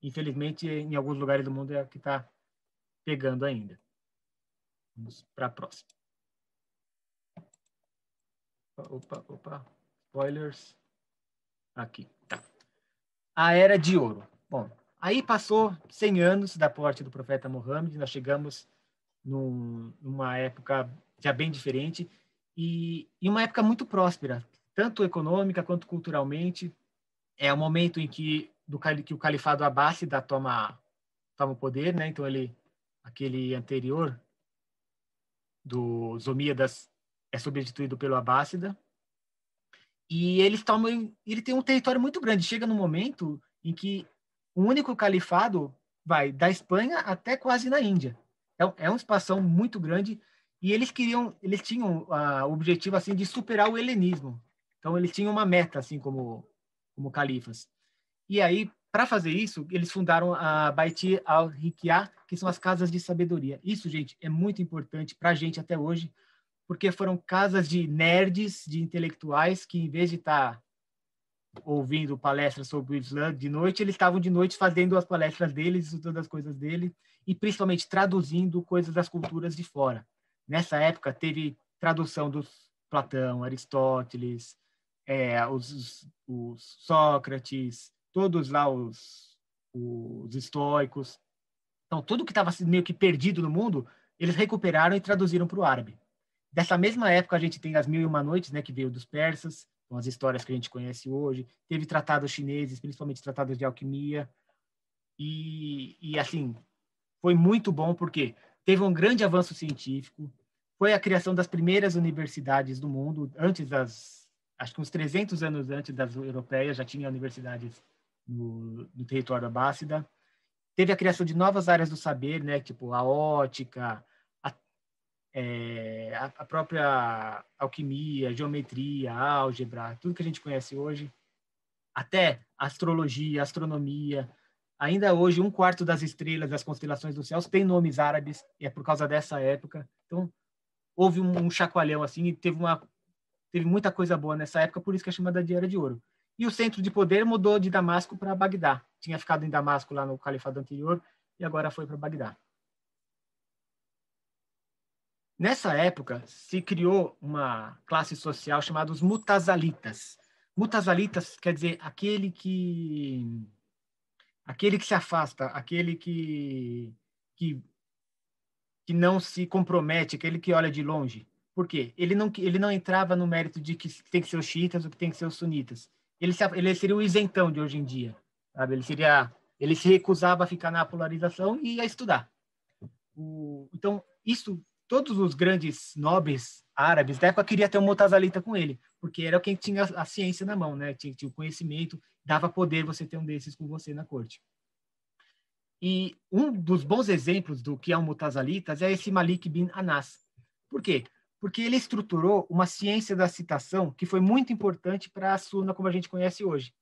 Infelizmente, em alguns lugares do mundo é a que está pegando ainda. Vamos para a próxima. Opa. Spoilers. Aqui, tá. A Era de Ouro. Bom, aí passou 100 anos da morte do profeta Muhammad, nós chegamos numa época já bem diferente e uma época muito próspera, tanto econômica quanto culturalmente. É o momento em que o califado abássida toma o poder, né? Então aquele anterior dos Omíadas é substituído pelo abássida. E ele tem um território muito grande. Chega num momento em que o único califado vai da Espanha até quase na Índia. Então, é uma expansão muito grande e eles tinham o objetivo assim de superar o helenismo. Então, eles tinham uma meta assim como califas. E aí, para fazer isso, eles fundaram a Baiti al-Hikya, que são as casas de sabedoria. Isso, gente, é muito importante para a gente até hoje, porque foram casas de nerds, de intelectuais, que em vez de estar ouvindo palestras sobre o Islã de noite, eles estavam de noite fazendo as palestras deles, estudando as coisas dele, e principalmente traduzindo coisas das culturas de fora. Nessa época, teve tradução dos Platão, Aristóteles, os Sócrates, todos lá os estoicos. Então, tudo que estava meio que perdido no mundo, eles recuperaram e traduziram para o árabe. Dessa mesma época, a gente tem as Mil e Uma Noites, né, que veio dos persas, com as histórias que a gente conhece hoje. Teve tratados chineses, principalmente tratados de alquimia. E assim, foi muito bom porque teve um grande avanço científico, foi a criação das primeiras universidades do mundo, acho que uns 300 anos antes das europeias, já tinha universidades no território abássida. Teve a criação de novas áreas do saber, né, tipo a ótica, a própria alquimia, geometria, álgebra, tudo que a gente conhece hoje, até astrologia, astronomia. Ainda hoje, 1/4 das estrelas, das constelações dos céus, tem nomes árabes, e é por causa dessa época. Então, houve um chacoalhão, assim, e teve muita coisa boa nessa época, por isso que é chamada de Era de Ouro. E o centro de poder mudou de Damasco para Bagdá. Tinha ficado em Damasco lá no califado anterior, e agora foi para Bagdá. Nessa época, se criou uma classe social chamada os mutazalitas. Mutazalitas quer dizer aquele que se afasta, aquele que não se compromete, aquele que olha de longe. Por quê? Ele não entrava no mérito de que tem que ser os xiitas ou que tem que ser os sunitas. Ele seria o isentão de hoje em dia. Sabe? Ele se recusava a ficar na polarização e a estudar. Então, todos os grandes nobres árabes da época queriam ter um mutazalita com ele, porque era quem tinha a ciência na mão, né? Tinha o conhecimento, dava poder você ter um desses com você na corte. E um dos bons exemplos do que é um mutazalitas é esse Malik bin Anas. Por quê? Porque ele estruturou uma ciência da citação que foi muito importante para a Sunna como a gente conhece hoje.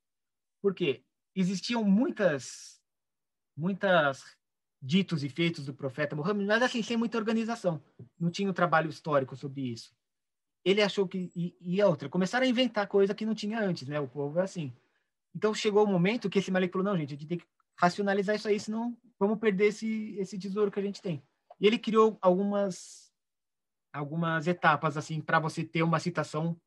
Por quê? Existiam muitas ditos e feitos do profeta Muhammad, mas assim, sem muita organização. Não tinha um trabalho histórico sobre isso. Ele achou que... E a outra, começaram a inventar coisa que não tinha antes, né? O povo é assim. Então, chegou o momento que esse Malik falou, não, gente, a gente tem que racionalizar isso aí, senão vamos perder esse tesouro que a gente tem. E ele criou algumas etapas, assim, para você ter uma citação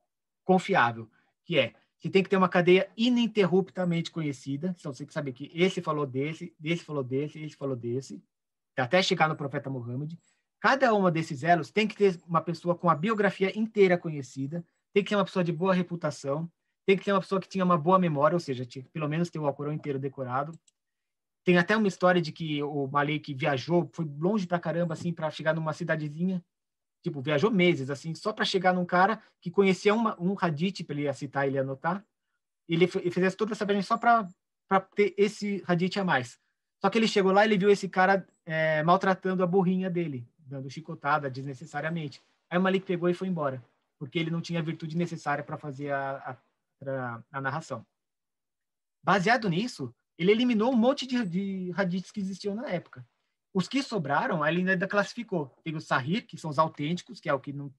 confiável, que é, você tem que ter uma cadeia ininterruptamente conhecida, então você tem que saber que esse falou desse falou desse, esse falou desse, até chegar no profeta Muhammad. Cada uma desses elos tem que ter uma pessoa com a biografia inteira conhecida, tem que ser uma pessoa de boa reputação, tem que ser uma pessoa que tinha uma boa memória, ou seja, pelo menos ter o Alcorão inteiro decorado. Tem até uma história de que o Malik viajou, foi longe pra caramba, assim, para chegar numa cidadezinha. Tipo, viajou meses, assim, só para chegar num cara que conhecia um hadith, para ele citar, ele anotar. Ele fizesse toda essa viagem só para ter esse hadith a mais. Só que ele chegou lá e ele viu esse cara maltratando a burrinha dele, dando chicotada desnecessariamente. Aí o Malik pegou e foi embora, porque ele não tinha a virtude necessária para fazer a narração. Baseado nisso, ele eliminou um monte de hadiths que existiam na época. Os que sobraram, ele ainda classificou. Tem os Sahih, que são os autênticos, que é o que não...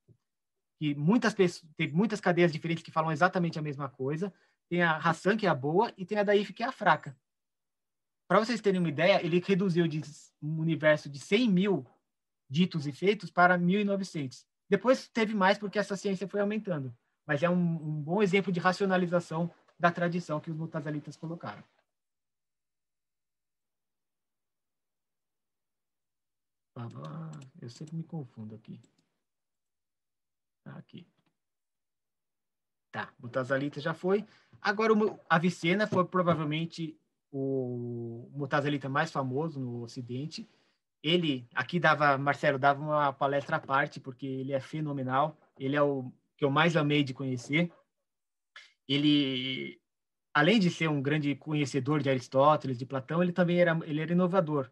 que muitas pessoas, tem muitas cadeias diferentes que falam exatamente a mesma coisa. Tem a Hassan, que é a boa, e tem a Daif, que é a fraca. Para vocês terem uma ideia, ele reduziu um universo de 100 mil ditos e feitos para 1.900. Depois teve mais porque essa ciência foi aumentando. Mas é um bom exemplo de racionalização da tradição que os mutazalitas colocaram. Eu sempre me confundo aqui. Aqui. Tá, o Mutazalita já foi. Agora, o Avicena foi provavelmente o Mutazalita mais famoso no Ocidente. Ele, aqui Marcelo dava uma palestra à parte, porque ele é fenomenal. Ele é o que eu mais amei de conhecer. Ele, além de ser um grande conhecedor de Aristóteles, de Platão, ele também era inovador.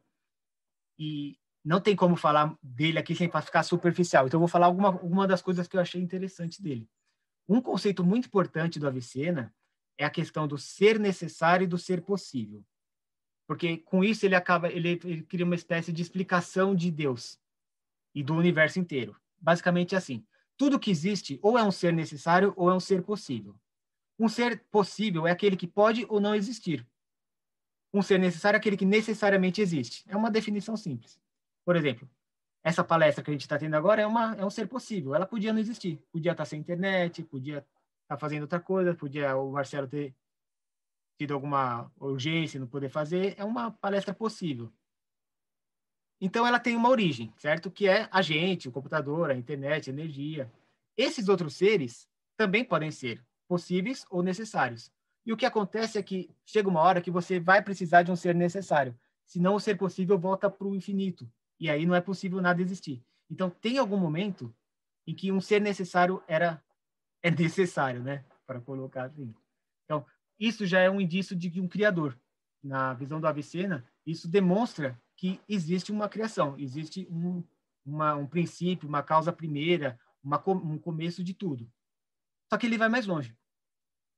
E não tem como falar dele aqui sem ficar superficial. Então, eu vou falar alguma das coisas que eu achei interessantes dele. Um conceito muito importante do Avicena é a questão do ser necessário e do ser possível. Porque com isso ele cria uma espécie de explicação de Deus e do universo inteiro. Basicamente assim, tudo que existe ou é um ser necessário ou é um ser possível. Um ser possível é aquele que pode ou não existir. Um ser necessário é aquele que necessariamente existe. É uma definição simples. Por exemplo, essa palestra que a gente está tendo agora é um ser possível. Ela podia não existir. Podia estar sem internet, podia estar fazendo outra coisa, podia o Marcelo ter tido alguma urgência e não poder fazer. É uma palestra possível. Então, ela tem uma origem, certo? Que é a gente, o computador, a internet, a energia. Esses outros seres também podem ser possíveis ou necessários. E o que acontece é que chega uma hora que você vai precisar de um ser necessário. Senão, o ser possível volta para o infinito. E aí não é possível nada existir. Então, tem algum momento em que um ser necessário é necessário, né? Para colocar assim. Então, isso já é um indício de um criador. Na visão do Avicena, isso demonstra que existe uma criação, existe um princípio, uma causa primeira, um começo de tudo. Só que ele vai mais longe.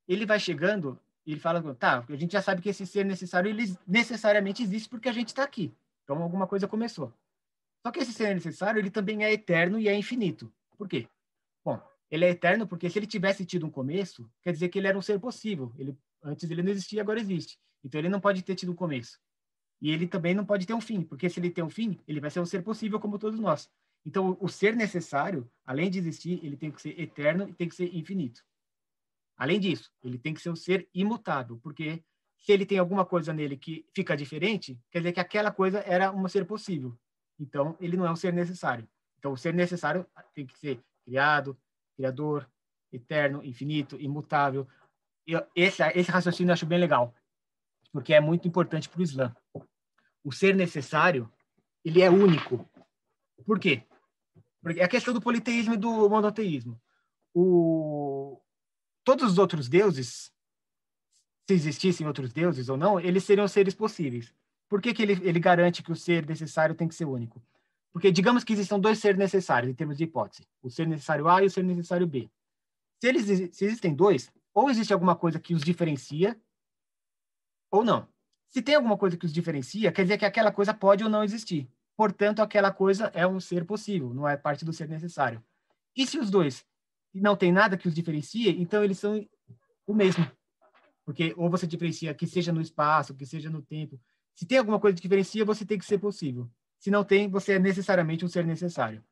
Ele vai chegando e ele fala, tá, a gente já sabe que esse ser necessário, ele necessariamente existe porque a gente está aqui. Então, alguma coisa começou. Só que esse ser necessário, ele também é eterno e é infinito. Por quê? Bom, ele é eterno porque se ele tivesse tido um começo, quer dizer que ele era um ser possível. Antes ele não existia, agora existe. Então ele não pode ter tido um começo. E ele também não pode ter um fim, porque se ele tem um fim, ele vai ser um ser possível como todos nós. Então o ser necessário, além de existir, ele tem que ser eterno e tem que ser infinito. Além disso, ele tem que ser um ser imutável, porque se ele tem alguma coisa nele que fica diferente, quer dizer que aquela coisa era um ser possível. Então, ele não é um ser necessário. Então, o ser necessário tem que ser criado, criador, eterno, infinito, imutável. Esse raciocínio eu acho bem legal, porque é muito importante para o Islã. O ser necessário, ele é único. Por quê? Porque é a questão do politeísmo e do monoteísmo. Todos os outros deuses, se existissem outros deuses ou não, eles seriam seres possíveis. Por que ele garante que o ser necessário tem que ser único? Porque digamos que existam dois seres necessários, em termos de hipótese. O ser necessário A e o ser necessário B. Se existem dois, ou existe alguma coisa que os diferencia, ou não. Se tem alguma coisa que os diferencia, quer dizer que aquela coisa pode ou não existir. Portanto, aquela coisa é um ser possível, não é parte do ser necessário. E se os dois não tem nada que os diferencie, então eles são o mesmo. Porque ou você diferencia que seja no espaço, que seja no tempo. Se tem alguma coisa que diferencia, você tem que ser possível. Se não tem, você é necessariamente um ser necessário.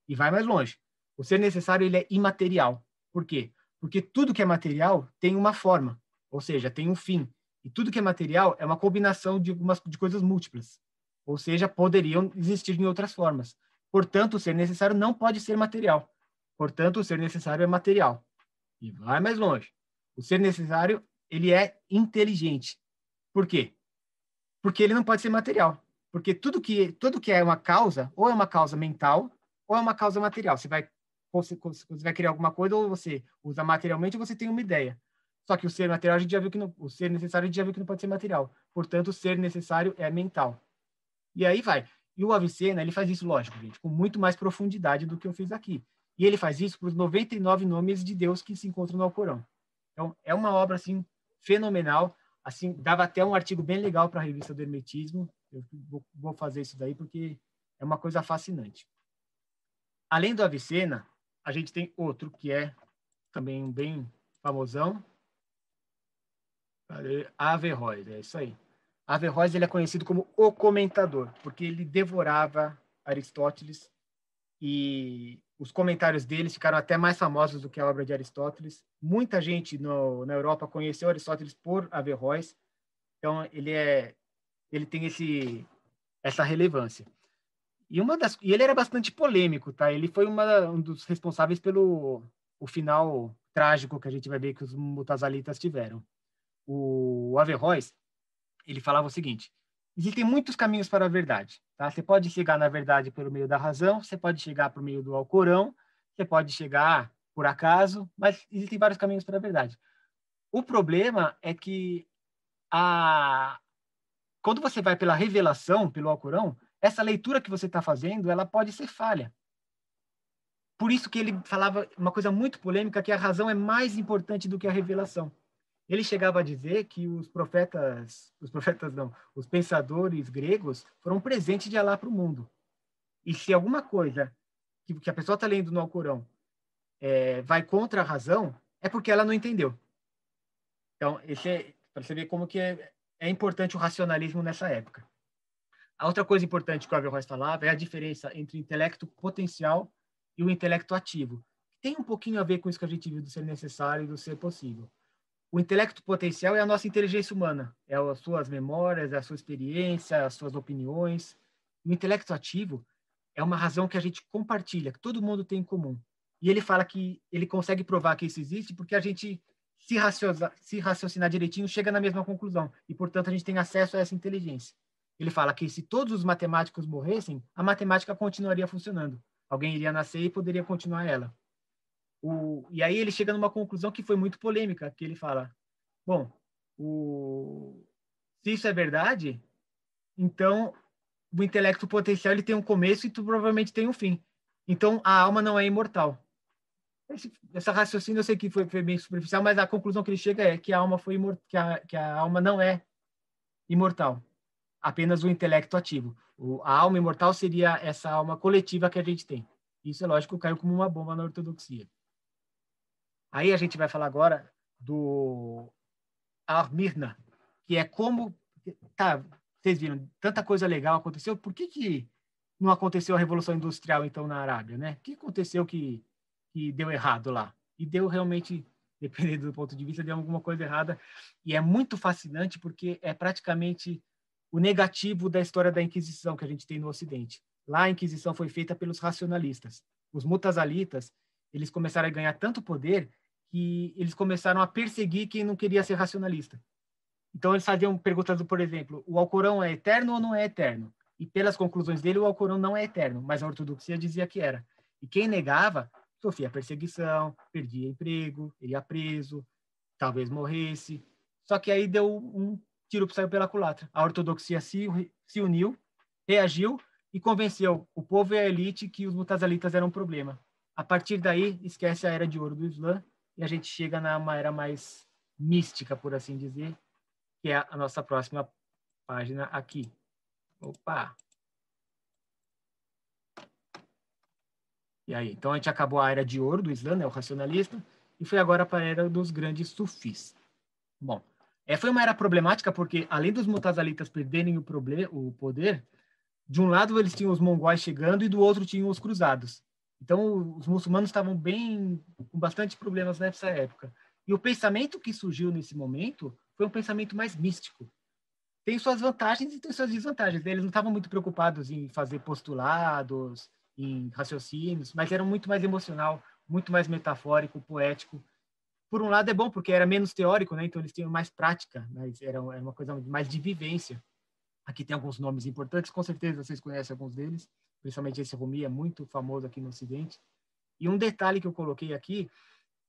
E vai mais longe. O ser necessário, ele é imaterial. Por quê? Porque tudo que é material tem uma forma, ou seja, tem um fim. E tudo que é material é uma combinação de coisas múltiplas. Ou seja, poderiam existir em outras formas. Portanto, o ser necessário não pode ser material. Portanto, o ser necessário é material. E vai mais longe. O ser necessário, ele é inteligente. Por quê? porque ele não pode ser material. Porque tudo que é uma causa, ou é uma causa mental, ou é uma causa material. Você vai criar alguma coisa, ou você usa materialmente, ou você tem uma ideia. Só que o ser material, a gente já viu que não, o ser necessário, a gente já viu que não pode ser material. Portanto, o ser necessário é mental. E aí vai. E o Avicena, ele faz isso, lógico, gente, com muito mais profundidade do que eu fiz aqui. E ele faz isso para os 99 nomes de Deus que se encontram no Alcorão. Então, é uma obra, assim, fenomenal. Assim, dava até um artigo bem legal para a revista do Hermetismo. Eu vou fazer isso daí porque é uma coisa fascinante. Além do Avicena, a gente tem outro que é também bem famosão. Averroes, é isso aí. Averroes, ele é conhecido como o comentador, porque ele devorava Aristóteles e os comentários dele ficaram até mais famosos do que a obra de Aristóteles. Muita gente na Europa conheceu Aristóteles por Averroes, então ele tem essa relevância. E ele era bastante polêmico, tá? Ele foi um dos responsáveis pelo o final trágico que a gente vai ver que os mutazalitas tiveram. O Averroes, ele falava o seguinte: existem muitos caminhos para a verdade, tá? Você pode chegar na verdade pelo meio da razão, você pode chegar por meio do Alcorão, você pode chegar por acaso, mas existem vários caminhos para a verdade. O problema é que quando você vai pela revelação, pelo Alcorão, essa leitura que você está fazendo, ela pode ser falha. Por isso que ele falava uma coisa muito polêmica, que a razão é mais importante do que a revelação. Ele chegava a dizer que os pensadores gregos foram um presente de Alá para o mundo. E se alguma coisa que a pessoa está lendo no Alcorão vai contra a razão, é porque ela não entendeu. Então, para você ver como que é importante o racionalismo nessa época. A outra coisa importante que o Averroes falava é a diferença entre o intelecto potencial e o intelecto ativo. Tem um pouquinho a ver com isso que a gente viu do ser necessário e do ser possível. O intelecto potencial é a nossa inteligência humana, é as suas memórias, é a sua experiência, as suas opiniões. O intelecto ativo é uma razão que a gente compartilha, que todo mundo tem em comum. E ele fala que ele consegue provar que isso existe porque a gente, se raciocinar direitinho, chega na mesma conclusão. E, portanto, a gente tem acesso a essa inteligência. Ele fala que se todos os matemáticos morressem, a matemática continuaria funcionando. Alguém iria nascer e poderia continuar ela. E aí ele chega numa conclusão que foi muito polêmica, que ele fala, bom, se isso é verdade, então o intelecto potencial ele tem um começo e tu provavelmente tem um fim. Então a alma não é imortal. Essa raciocínio eu sei que foi bem superficial, mas a conclusão que ele chega é que a alma que a alma não é imortal, apenas o intelecto ativo. A alma imortal seria essa alma coletiva que a gente tem. Isso é lógico, caiu como uma bomba na ortodoxia. Aí a gente vai falar agora do Al-Mirna, que é como... Tá, vocês viram, tanta coisa legal aconteceu, por que não aconteceu a Revolução Industrial, então, na Arábia, né? O que aconteceu que deu errado lá? E deu realmente, dependendo do ponto de vista, deu alguma coisa errada. E é muito fascinante porque é praticamente o negativo da história da Inquisição que a gente tem no Ocidente. Lá a Inquisição foi feita pelos racionalistas. Os mutazalitas, eles começaram a ganhar tanto poder que eles começaram a perseguir quem não queria ser racionalista. Então, eles faziam perguntas, por exemplo, o Alcorão é eterno ou não é eterno? E pelas conclusões dele, o Alcorão não é eterno, mas a ortodoxia dizia que era. E quem negava, sofria perseguição, perdia emprego, iria preso, talvez morresse. Só que aí deu um tiro que saiu pela culatra. A ortodoxia se uniu, reagiu e convenceu o povo e a elite que os mutazalitas eram um problema. A partir daí, esquece a era de ouro do Islã e a gente chega numa era mais mística, por assim dizer, que é a nossa próxima página aqui. Opa! E aí, então a gente acabou a era de ouro do Islã, né, o racionalista, e foi agora para a era dos grandes sufis. Bom, foi uma era problemática porque, além dos mutazalitas perderem o poder, de um lado eles tinham os mongóis chegando e do outro tinham os cruzados. Então, os muçulmanos estavam com bastante problemas nessa época. E o pensamento que surgiu nesse momento foi um pensamento mais místico. Tem suas vantagens e tem suas desvantagens. Eles não estavam muito preocupados em fazer postulados, em raciocínios, mas eram muito mais emocional, muito mais metafórico, poético. Por um lado é bom, porque era menos teórico, né? Então eles tinham mais prática, mas era uma coisa mais de vivência. Aqui tem alguns nomes importantes, com certeza vocês conhecem alguns deles, principalmente esse Rumi é muito famoso aqui no Ocidente. E um detalhe que eu coloquei aqui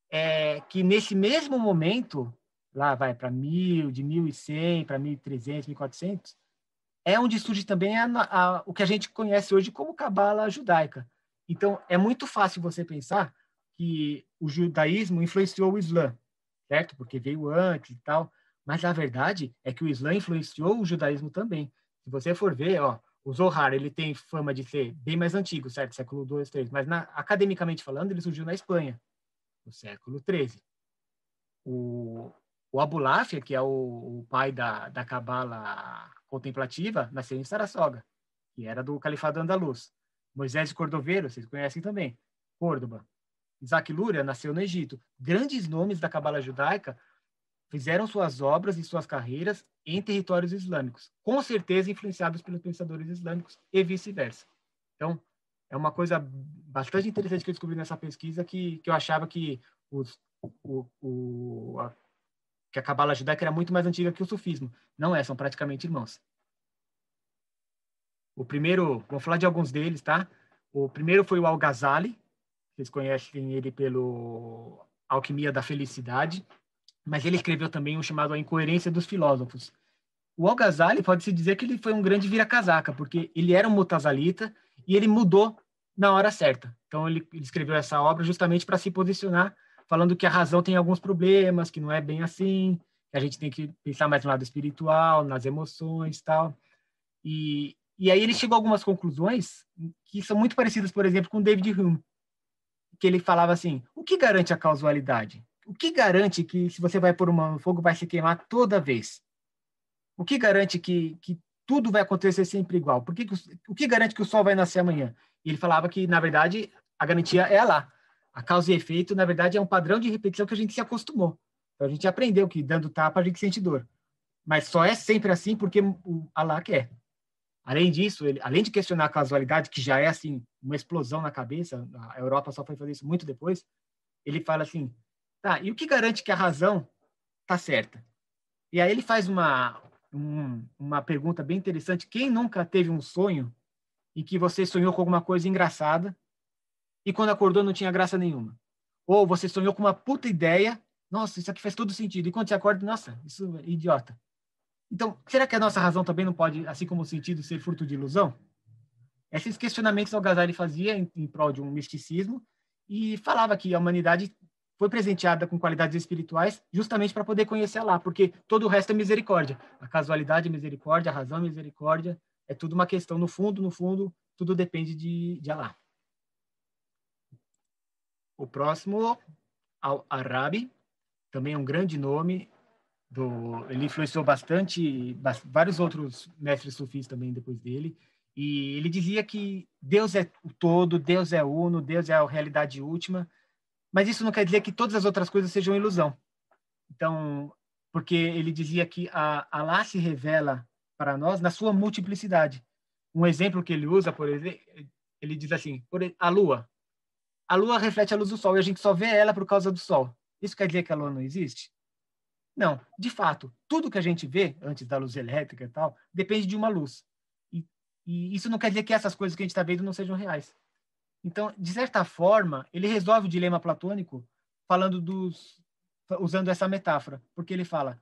é que nesse mesmo momento, lá vai para 1000, de 1100 para 1300, 1400, é onde surge também o que a gente conhece hoje como cabala judaica. Então, é muito fácil você pensar que o judaísmo influenciou o Islã, certo? Porque veio antes e tal. Mas a verdade é que o Islã influenciou o judaísmo também. Se você for ver, ó, o Zohar, ele tem fama de ser bem mais antigo, certo? Século 2, 3. Mas academicamente falando, ele surgiu na Espanha, no século 13. O Abulafia, que é o pai da cabala contemplativa, nasceu em Sarassoga, que era do Califado Andaluz. Moisés Cordoveiro, vocês conhecem também, Córdoba. Isaac Luria nasceu no Egito. Grandes nomes da cabala judaica fizeram suas obras e suas carreiras em territórios islâmicos, com certeza influenciados pelos pensadores islâmicos e vice-versa. Então, é uma coisa bastante interessante que eu descobri nessa pesquisa, que eu achava que que a cabala judaica era muito mais antiga que o sufismo. Não é, são praticamente irmãos. O primeiro, vamos falar de alguns deles, tá? O primeiro foi o Al-Ghazali, vocês conhecem ele pelo Alquimia da Felicidade, mas ele escreveu também um chamado A Incoerência dos Filósofos. O Al-Ghazali pode-se dizer que ele foi um grande vira-casaca, porque ele era um mutazalita e ele mudou na hora certa. Então ele escreveu essa obra justamente para se posicionar, falando que a razão tem alguns problemas, que não é bem assim, que a gente tem que pensar mais no lado espiritual, nas emoções e tal. E aí ele chegou a algumas conclusões que são muito parecidas, por exemplo, com David Hume, que ele falava assim, o que garante a causalidade? O que garante que se você vai pôr uma no fogo, vai se queimar toda vez? O que garante que tudo vai acontecer sempre igual? O que garante que o sol vai nascer amanhã? E ele falava que, na verdade, a garantia é lá. A causa e efeito, na verdade, é um padrão de repetição que a gente se acostumou. Então, a gente aprendeu que, dando tapa, a gente sente dor. Mas só é sempre assim porque o Allah quer. Além disso, além de questionar a casualidade, que já é assim uma explosão na cabeça, a Europa só foi fazer isso muito depois, ele fala assim, tá, e o que garante que a razão tá certa? E aí ele faz uma pergunta bem interessante. Quem nunca teve um sonho em que você sonhou com alguma coisa engraçada e quando acordou não tinha graça nenhuma? Ou você sonhou com uma puta ideia, nossa, isso aqui faz todo sentido. E quando você acorda, nossa, isso é idiota. Então, será que a nossa razão também não pode, assim como o sentido, ser fruto de ilusão? Esses questionamentos Al-Ghazali fazia em prol de um misticismo e falava que a humanidade foi presenteada com qualidades espirituais justamente para poder conhecer Allah, porque todo o resto é misericórdia. A casualidade é misericórdia, a razão é misericórdia, é tudo uma questão, no fundo, tudo depende de Allah. O próximo, Al-Arabi, também é um grande nome, ele influenciou vários outros mestres sufis também depois dele, e ele dizia que Deus é o todo, Deus é uno, Deus é a realidade última, mas isso não quer dizer que todas as outras coisas sejam ilusão. Então, porque ele dizia que Allah se revela para nós na sua multiplicidade. Um exemplo que ele usa, por exemplo, ele diz assim, a Lua reflete a luz do Sol e a gente só vê ela por causa do Sol. Isso quer dizer que a Lua não existe? Não, de fato, tudo que a gente vê, antes da luz elétrica e tal, depende de uma luz. E isso não quer dizer que essas coisas que a gente está vendo não sejam reais. Então, de certa forma, ele resolve o dilema platônico usando essa metáfora, porque ele fala,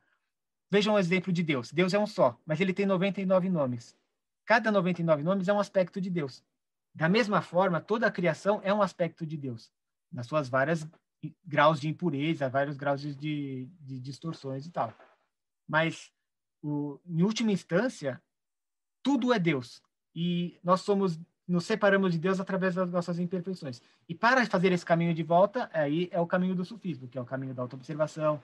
vejam o exemplo de Deus. Deus é um só, mas ele tem 99 nomes. Cada 99 nomes é um aspecto de Deus. Da mesma forma, toda a criação é um aspecto de Deus, nas suas várias graus de impureza, vários graus de distorções e tal. Mas, em última instância, tudo é Deus. E nós nos separamos de Deus através das nossas imperfeições. E para fazer esse caminho de volta, aí é o caminho do sufismo, que é o caminho da autoobservação,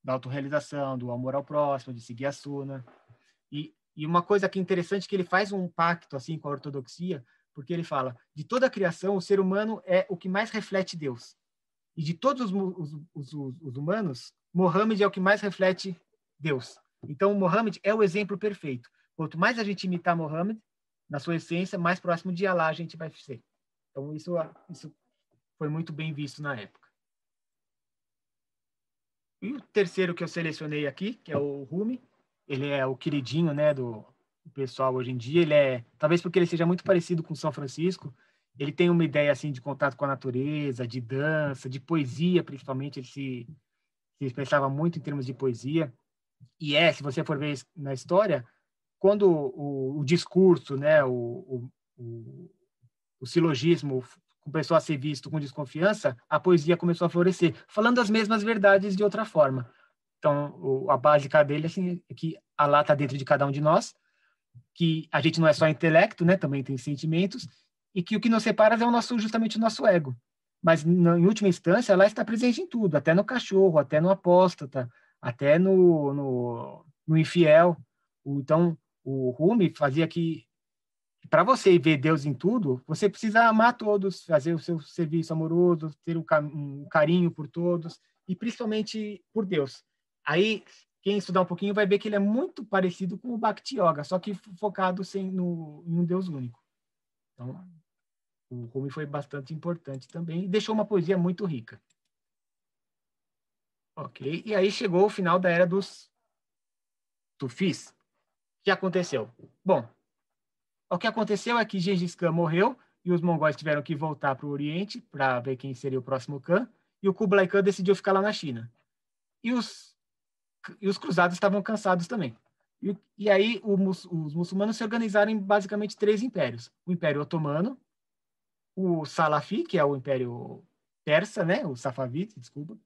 da autorrealização, do amor ao próximo, de seguir a suna. E uma coisa que é interessante é que ele faz um pacto assim com a ortodoxia, porque ele fala, de toda a criação, o ser humano é o que mais reflete Deus. E de todos os humanos, Mohammed é o que mais reflete Deus. Então, Mohammed é o exemplo perfeito. Quanto mais a gente imitar Mohammed, na sua essência, mais próximo de Allah a gente vai ser. Então, isso foi muito bem visto na época. E o terceiro que eu selecionei aqui, que é o Rumi, ele é o queridinho, né, do pessoal hoje em dia. Ele é, talvez porque ele seja muito parecido com São Francisco, ele tem uma ideia assim de contato com a natureza, de dança, de poesia, principalmente. Ele se expressava muito em termos de poesia. E se você for ver na história, quando o discurso, né, o silogismo começou a ser visto com desconfiança, a poesia começou a florescer, falando as mesmas verdades de outra forma. Então, a básica dele assim, é que Allah está dentro de cada um de nós, que a gente não é só intelecto, né, também tem sentimentos, e que o que nos separa é justamente o nosso ego. Mas, em última instância, Allah está presente em tudo, até no cachorro, até no apóstata, até no infiel. Então, o Rumi fazia que, para você ver Deus em tudo, você precisa amar todos, fazer o seu serviço amoroso, ter um carinho por todos, e principalmente por Deus. Aí, quem estudar um pouquinho vai ver que ele é muito parecido com o Bhakti Yoga, só que focado em um Deus único. Então, o Rumi foi bastante importante também e deixou uma poesia muito rica. Ok, e aí chegou o final da era dos Tufis. O que aconteceu? Bom, o que aconteceu é que Gengis Khan morreu e os mongóis tiveram que voltar para o Oriente para ver quem seria o próximo Khan, e o Kublai Khan decidiu ficar lá na China. E os cruzados estavam cansados também. E aí os muçulmanos se organizaram em basicamente 3 impérios. O Império Otomano, o Salafi, que é o Império Persa, né? O Safavid, desculpa,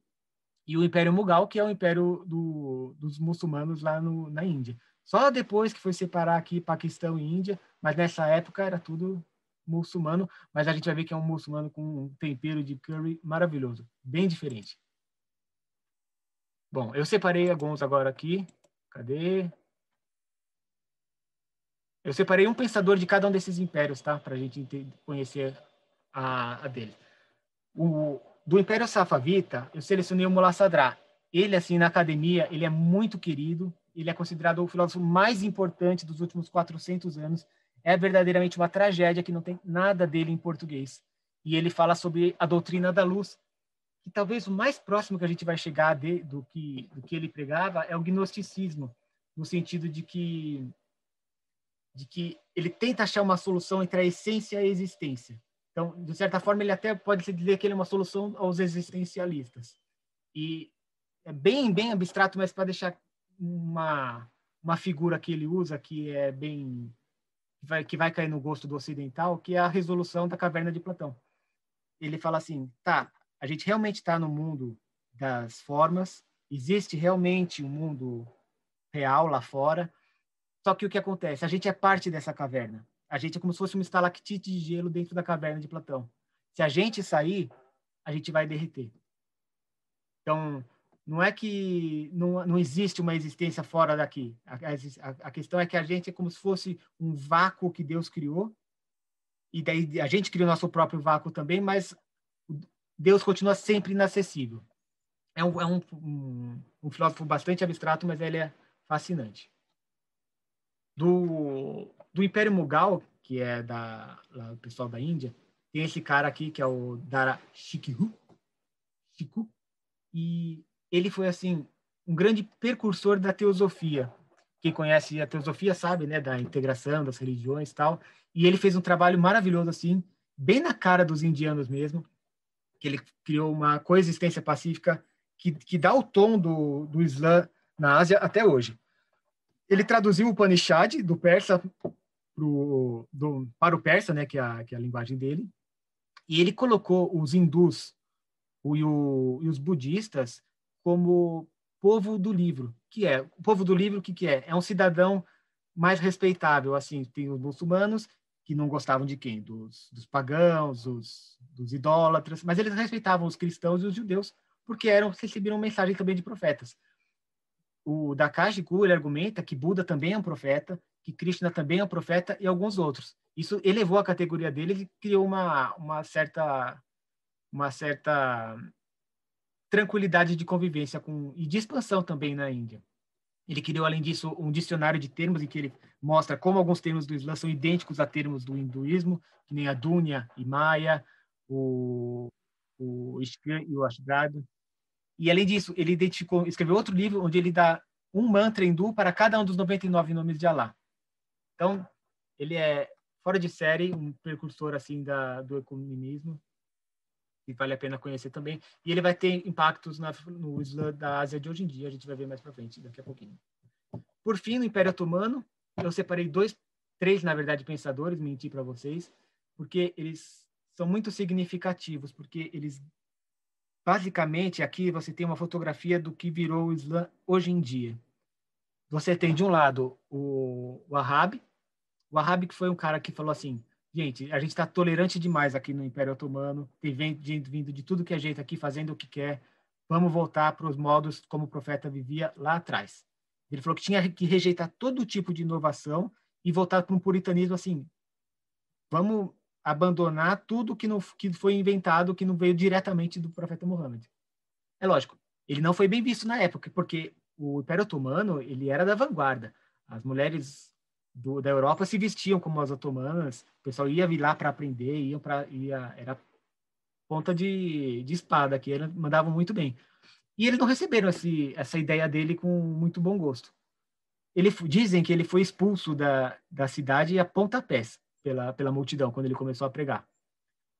e o Império Mughal, que é o Império dos muçulmanos lá na Índia. Só depois que foi separar aqui Paquistão e Índia, mas nessa época era tudo muçulmano, mas a gente vai ver que é um muçulmano com um tempero de curry maravilhoso, bem diferente. Bom, eu separei alguns agora aqui. Cadê? Eu separei um pensador de cada um desses impérios, tá? Para a gente conhecer a dele. Do Império Safavita, eu selecionei o Mullah Sadra. Ele, assim, na academia, ele é muito querido. Ele é considerado o filósofo mais importante dos últimos 400 anos. É verdadeiramente uma tragédia que não tem nada dele em português. E ele fala sobre a doutrina da luz, que talvez o mais próximo que a gente vai chegar do que ele pregava é o gnosticismo, no sentido de que ele tenta achar uma solução entre a essência e a existência. Então, de certa forma, ele até pode se dizer que ele é uma solução aos existencialistas. E é bem, bem abstrato, mas para deixar uma figura que ele usa que é bem que vai cair no gosto do ocidental, que é a resolução da caverna de Platão. Ele fala assim, tá, a gente realmente está no mundo das formas, existe realmente um mundo real lá fora, só que o que acontece? A gente é parte dessa caverna. A gente é como se fosse uma estalactite de gelo dentro da caverna de Platão. Se a gente sair, a gente vai derreter. Então, não é que não existe uma existência fora daqui. A questão é que a gente é como se fosse um vácuo que Deus criou, e daí a gente cria o nosso próprio vácuo também, mas Deus continua sempre inacessível. É um filósofo bastante abstrato, mas ele é fascinante. Do Império Mughal, que é do pessoal da Índia, tem esse cara aqui que é o Dara Shikoh, e ele foi assim um grande precursor da teosofia. Quem conhece a teosofia sabe, né, da integração das religiões e tal. E ele fez um trabalho maravilhoso assim, bem na cara dos indianos mesmo, que ele criou uma coexistência pacífica que dá o tom do Islã na Ásia até hoje. Ele traduziu o Upanishad do persa para o persa, né, que é a linguagem dele, e ele colocou os hindus e os budistas como povo do livro, que é o povo do livro, que é? É um cidadão mais respeitável, assim, tem os muçulmanos que não gostavam de quem? Dos pagãos, dos idólatras, mas eles respeitavam os cristãos e os judeus, porque receberam mensagem também de profetas. O Dakajiku, ele argumenta que Buda também é um profeta, que Krishna também é um profeta e alguns outros. Isso elevou a categoria dele e criou uma certa tranquilidade de convivência e de expansão também na Índia. Ele criou, além disso, um dicionário de termos em que ele mostra como alguns termos do Islã são idênticos a termos do hinduísmo, que nem a Dunya e Maya, o Ishkan e o Ashdod. E, além disso, ele escreveu outro livro onde ele dá um mantra hindu para cada um dos 99 nomes de Alá. Então, ele é fora de série, um precursor assim do ecumenismo, e vale a pena conhecer também. E ele vai ter impactos no Islã da Ásia de hoje em dia, a gente vai ver mais para frente, daqui a pouquinho. Por fim, no Império Otomano, eu separei três, na verdade, pensadores, menti para vocês, porque eles são muito significativos, porque eles, basicamente, aqui você tem uma fotografia do que virou o Islã hoje em dia. Você tem, de um lado, o Wahhabi, que foi um cara que falou assim, gente, a gente está tolerante demais aqui no Império Otomano, tem gente vindo de tudo que é jeito aqui, fazendo o que quer, vamos voltar para os modos como o profeta vivia lá atrás. Ele falou que tinha que rejeitar todo tipo de inovação e voltar para um puritanismo assim, vamos abandonar tudo que foi inventado, que não veio diretamente do profeta Muhammad. É lógico, ele não foi bem visto na época, porque o Império Otomano ele era da vanguarda. As mulheres da Europa se vestiam como as otomanas, o pessoal ia vir lá para aprender, era ponta de espada, que mandavam muito bem. E eles não receberam essa ideia dele com muito bom gosto. Dizem que ele foi expulso da cidade a pontapés pela multidão, quando ele começou a pregar.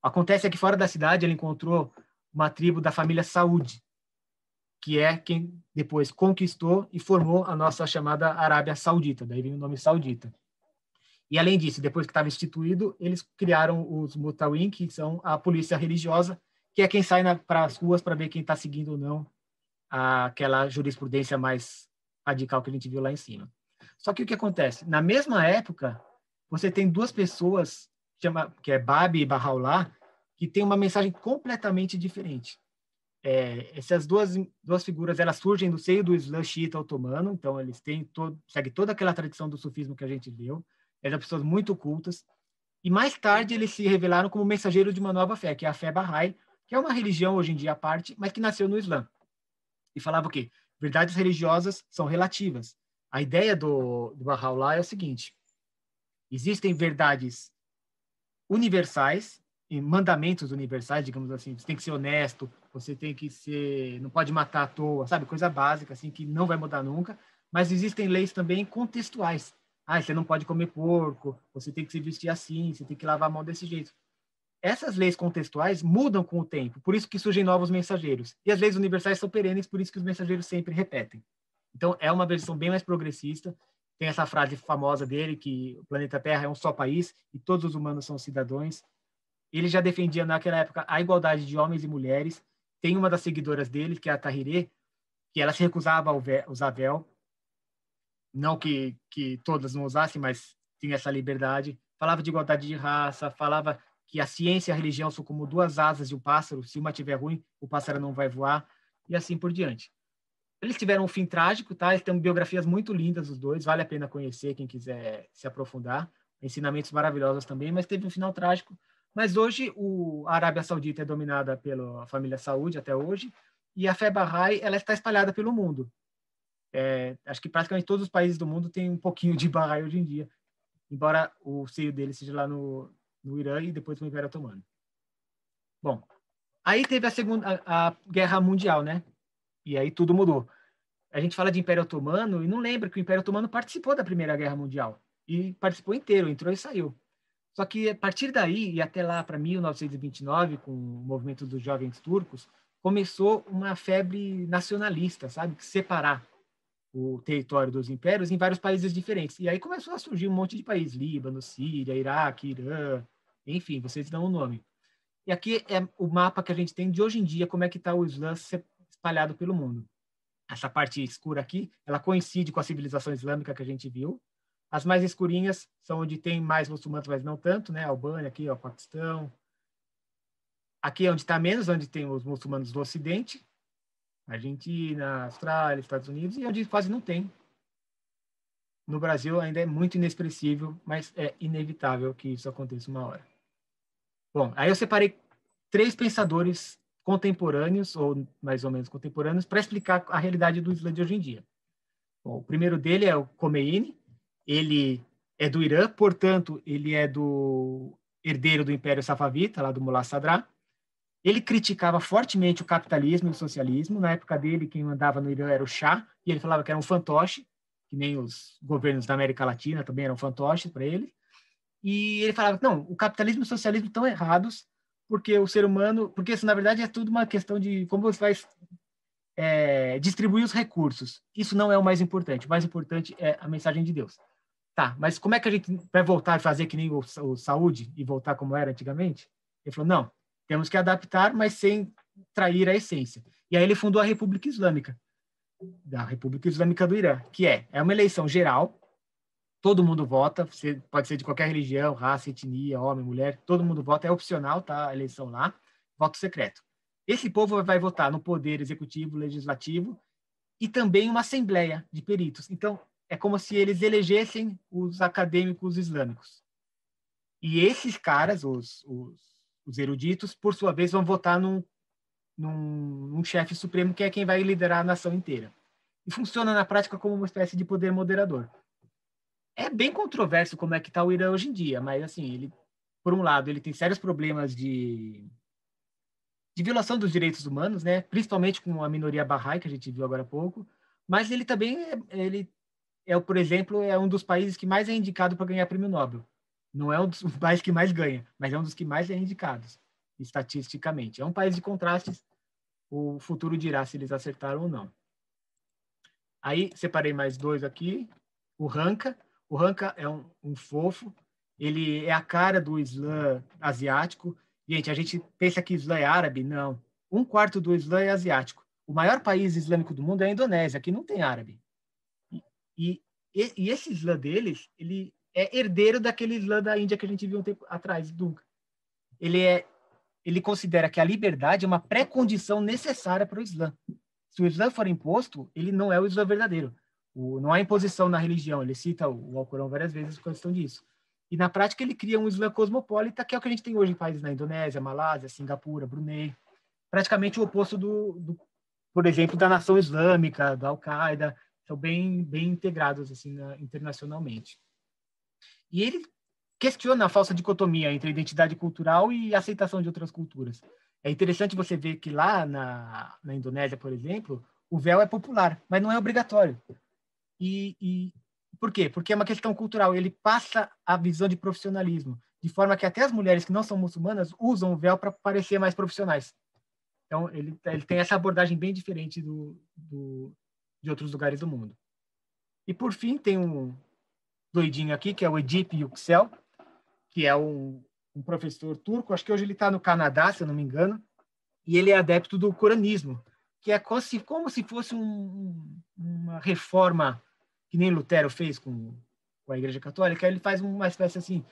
Acontece que fora da cidade ele encontrou uma tribo da família Saúde, que é quem depois conquistou e formou a nossa chamada Arábia Saudita, daí vem o nome Saudita. E além disso, depois que estava instituído, eles criaram os Mutawin, que são a polícia religiosa, que é quem sai para as ruas para ver quem está seguindo ou não aquela jurisprudência mais radical que a gente viu lá em cima. Só que o que acontece? Na mesma época, você tem duas pessoas, que é Babi e Bahá'u'lláh, que tem uma mensagem completamente diferente. Essas duas figuras, elas surgem do seio do Islã xiita otomano, então eles seguem toda aquela tradição do sufismo que a gente viu, eram pessoas muito cultas, e mais tarde eles se revelaram como mensageiros de uma nova fé, que é a fé Bahá'í, que é uma religião hoje em dia à parte, mas que nasceu no Islã. E falava o quê? Verdades religiosas são relativas. A ideia do Bahá'u'lláh é o seguinte: existem verdades universais e mandamentos universais, digamos assim. Você tem que ser honesto, você tem que não pode matar à toa, sabe? Coisa básica, assim, que não vai mudar nunca. Mas existem leis também contextuais. Você não pode comer porco, você tem que se vestir assim, você tem que lavar a mão desse jeito. Essas leis contextuais mudam com o tempo, por isso que surgem novos mensageiros. E as leis universais são perenes, por isso que os mensageiros sempre repetem. Então, é uma versão bem mais progressista. Tem essa frase famosa dele, que o planeta Terra é um só país e todos os humanos são cidadãos. Ele já defendia, naquela época, a igualdade de homens e mulheres. Tem uma das seguidoras dele, que é a Tahirih, que ela se recusava a usar véu. Não que todas não usassem, mas tinha essa liberdade. Falava de igualdade de raça, falava que a ciência e a religião são como duas asas de um pássaro. Se uma tiver ruim, o pássaro não vai voar, e assim por diante. Eles tiveram um fim trágico, tá? Eles têm biografias muito lindas, os dois. Vale a pena conhecer, quem quiser se aprofundar. Ensinamentos maravilhosos também, mas teve um final trágico. Mas hoje, a Arábia Saudita é dominada pela família Saúde até hoje, e a fé Bahá'í, ela está espalhada pelo mundo. Acho que praticamente todos os países do mundo têm um pouquinho de Bahá'í hoje em dia, embora o seio dele seja lá no Irã e depois no Império Otomano. Bom, aí teve a Guerra Mundial, né? E aí tudo mudou. A gente fala de Império Otomano e não lembra que o Império Otomano participou da Primeira Guerra Mundial. E participou inteiro, entrou e saiu. Só que a partir daí, e até lá para 1929, com o movimento dos jovens turcos, começou uma febre nacionalista, sabe? Separar o território dos impérios em vários países diferentes. E aí começou a surgir um monte de países, Líbano, Síria, Iraque, Irã, enfim, vocês dão o nome. E aqui é o mapa que a gente tem de hoje em dia, como é que está o Islã espalhado pelo mundo. Essa parte escura aqui, ela coincide com a civilização islâmica que a gente viu. As mais escurinhas são onde tem mais muçulmanos, mas não tanto, né? Albânia, aqui, ó, Paquistão. Aqui é onde está menos, onde tem os muçulmanos do Ocidente. Argentina, Austrália, Estados Unidos, e onde quase não tem. No Brasil ainda é muito inexpressível, mas é inevitável que isso aconteça uma hora. Bom, aí eu separei 3 pensadores contemporâneos, ou mais ou menos contemporâneos, para explicar a realidade do Islã de hoje em dia. Bom, o primeiro dele é o Khomeini. Ele é do Irã, portanto, ele é do herdeiro do Império Safavita, lá do Mullah Sadra. Ele criticava fortemente o capitalismo e o socialismo. Na época dele, quem mandava no Irã era o Shah, e ele falava que era um fantoche, que nem os governos da América Latina também eram fantoches para ele. E ele falava, não, o capitalismo e o socialismo estão errados, porque o ser humano... Porque isso, na verdade, é tudo uma questão de como você vai distribuir os recursos. Isso não é o mais importante. O mais importante é a mensagem de Deus. Tá, mas como é que a gente vai voltar a fazer que nem o saúde e voltar como era antigamente? Ele falou, não, temos que adaptar, mas sem trair a essência. E aí ele fundou a República Islâmica, da República Islâmica do Irã, que é uma eleição geral, todo mundo vota, pode ser de qualquer religião, raça, etnia, homem, mulher, todo mundo vota, é opcional, tá? A eleição lá, voto secreto. Esse povo vai votar no poder executivo, legislativo e também uma assembleia de peritos. Então, é como se eles elegessem os acadêmicos islâmicos. E esses caras, os eruditos, por sua vez, vão votar num chefe supremo, que é quem vai liderar a nação inteira. E funciona na prática como uma espécie de poder moderador. É bem controverso como é que está o Irã hoje em dia, mas, assim, ele, por um lado, ele tem sérios problemas de violação dos direitos humanos, né? Principalmente com a minoria Bahá'í, que a gente viu agora há pouco, mas ele também por exemplo, é um dos países que mais é indicado para ganhar prêmio Nobel. Não é um dos países que mais ganha, mas é um dos que mais é indicados, estatisticamente. É um país de contrastes, o futuro dirá se eles acertaram ou não. Aí, separei mais dois aqui. O Ranka. O Ranka é um fofo, ele é a cara do Islã asiático. Gente, a gente pensa que Islã é árabe? Não. 1/4 do Islã é asiático. O maior país islâmico do mundo é a Indonésia, que não tem árabe. E esse Islã deles, ele é herdeiro daquele Islã da Índia que a gente viu um tempo atrás, Dunga. Ele considera que a liberdade é uma pré-condição necessária para o Islã. Se o Islã for imposto, ele não é o Islã verdadeiro. Não há imposição na religião. Ele cita o Alcorão várias vezes com questão disso. E, na prática, ele cria um Islã cosmopolita, que é o que a gente tem hoje em países na Indonésia, Malásia, Singapura, Brunei. Praticamente o oposto por exemplo, da nação islâmica, da Al-Qaeda. São bem integrados assim, internacionalmente. E ele questiona a falsa dicotomia entre identidade cultural e aceitação de outras culturas. É interessante você ver que lá na Indonésia, por exemplo, o véu é popular, mas não é obrigatório. E por quê? Porque é uma questão cultural. Ele passa a visão de profissionalismo, de forma que até as mulheres que não são muçulmanas usam o véu para parecer mais profissionais. Então, ele tem essa abordagem bem diferente de outros lugares do mundo. E, por fim, tem um doidinho aqui, que é o Edip Yüksel, que é um professor turco. Acho que hoje ele está no Canadá, se eu não me engano, e ele é adepto do coranismo, que é como se fosse uma reforma que nem Lutero fez com a Igreja Católica. Ele faz uma espécie assim,